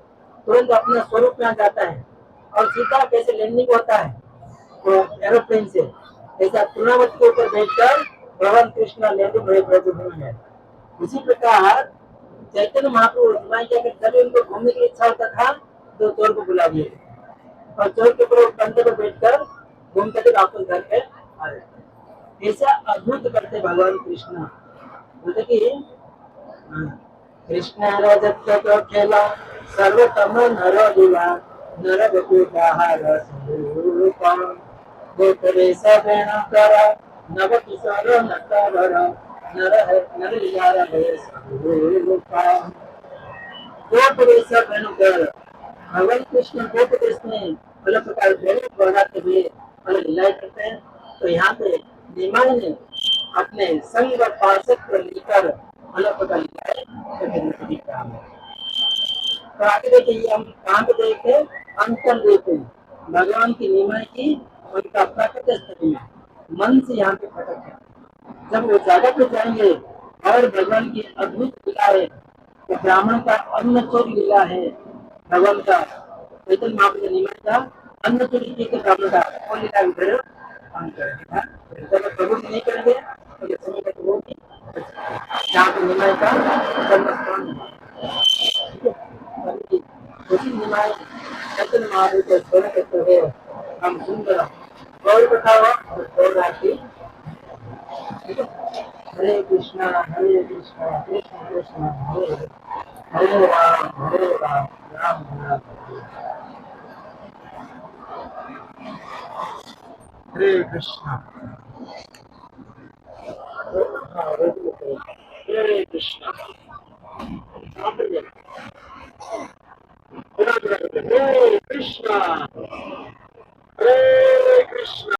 तुरंत अपने स्वरूप में आ जाता है और सीधा कैसे लैंडिंग होता है वो एरोप्लेन से, ऐसा तृणावत के ऊपर बैठकर भगवान कृष्ण लैंडिंग हुए ब्रजभूमि में। उसी प्रकार चैतन्य महाप्रभु निमाई क्या करते, जब उनको घूमने की इच्छा होता था तो चोर को बुला दिए और चोर के ऊपर कंधे पर बैठकर घूम करके वापस घर पे आ जाते। ऐसा अद्भुत करते भगवान कृष्ण। बोलते कि कृष्ण रजत तो खेला सर्वतम नर दिला, नर बपुहार स्वरूपा गोपरे सवेण कर नव किशोर नटवर नर लीला रहे स्वरूपा। गोपरे सवेण कर भगवान कृष्ण गोप कृष्ण अलग प्रकार भेड़ बढ़ाते हुए अलग लीलाएं करते हैं। तो यहाँ पे निमाई ने अपने संग पार्षद को लेकर अलग बदल गए जगन्नाथ का। तो आगे देखिए, ये हम कहाँ पे देखे, अंतर देखे भगवान की निमय की उनका प्रकट स्थिति में मन से यहाँ पे प्रकट है। जब वो जगह पे जाएंगे और भगवान की अद्भुत लीला है, तो ब्राह्मण का अन्न चोरी लीला है, भगवान का चैतन्य महाप्रभु निमय का अन्न चोरी के ब्राह्मण का वो लीला इधर हम करेंगे। जब प्रभु नहीं करेंगे तो ये समय तक वो भी जहाँ पे निमय का जन्मस्थान है। उसी निमाय चैतन्य महाप्रभु को स्मरण करते हुए हम सुंदर गौर कथा और गौर राशि हरे कृष्णा कृष्ण कृष्ण हरे हरे, हरे राम राम राम हरे कृष्णा हरे कृष्णा हरे कृष्णा हरे कृष्णा।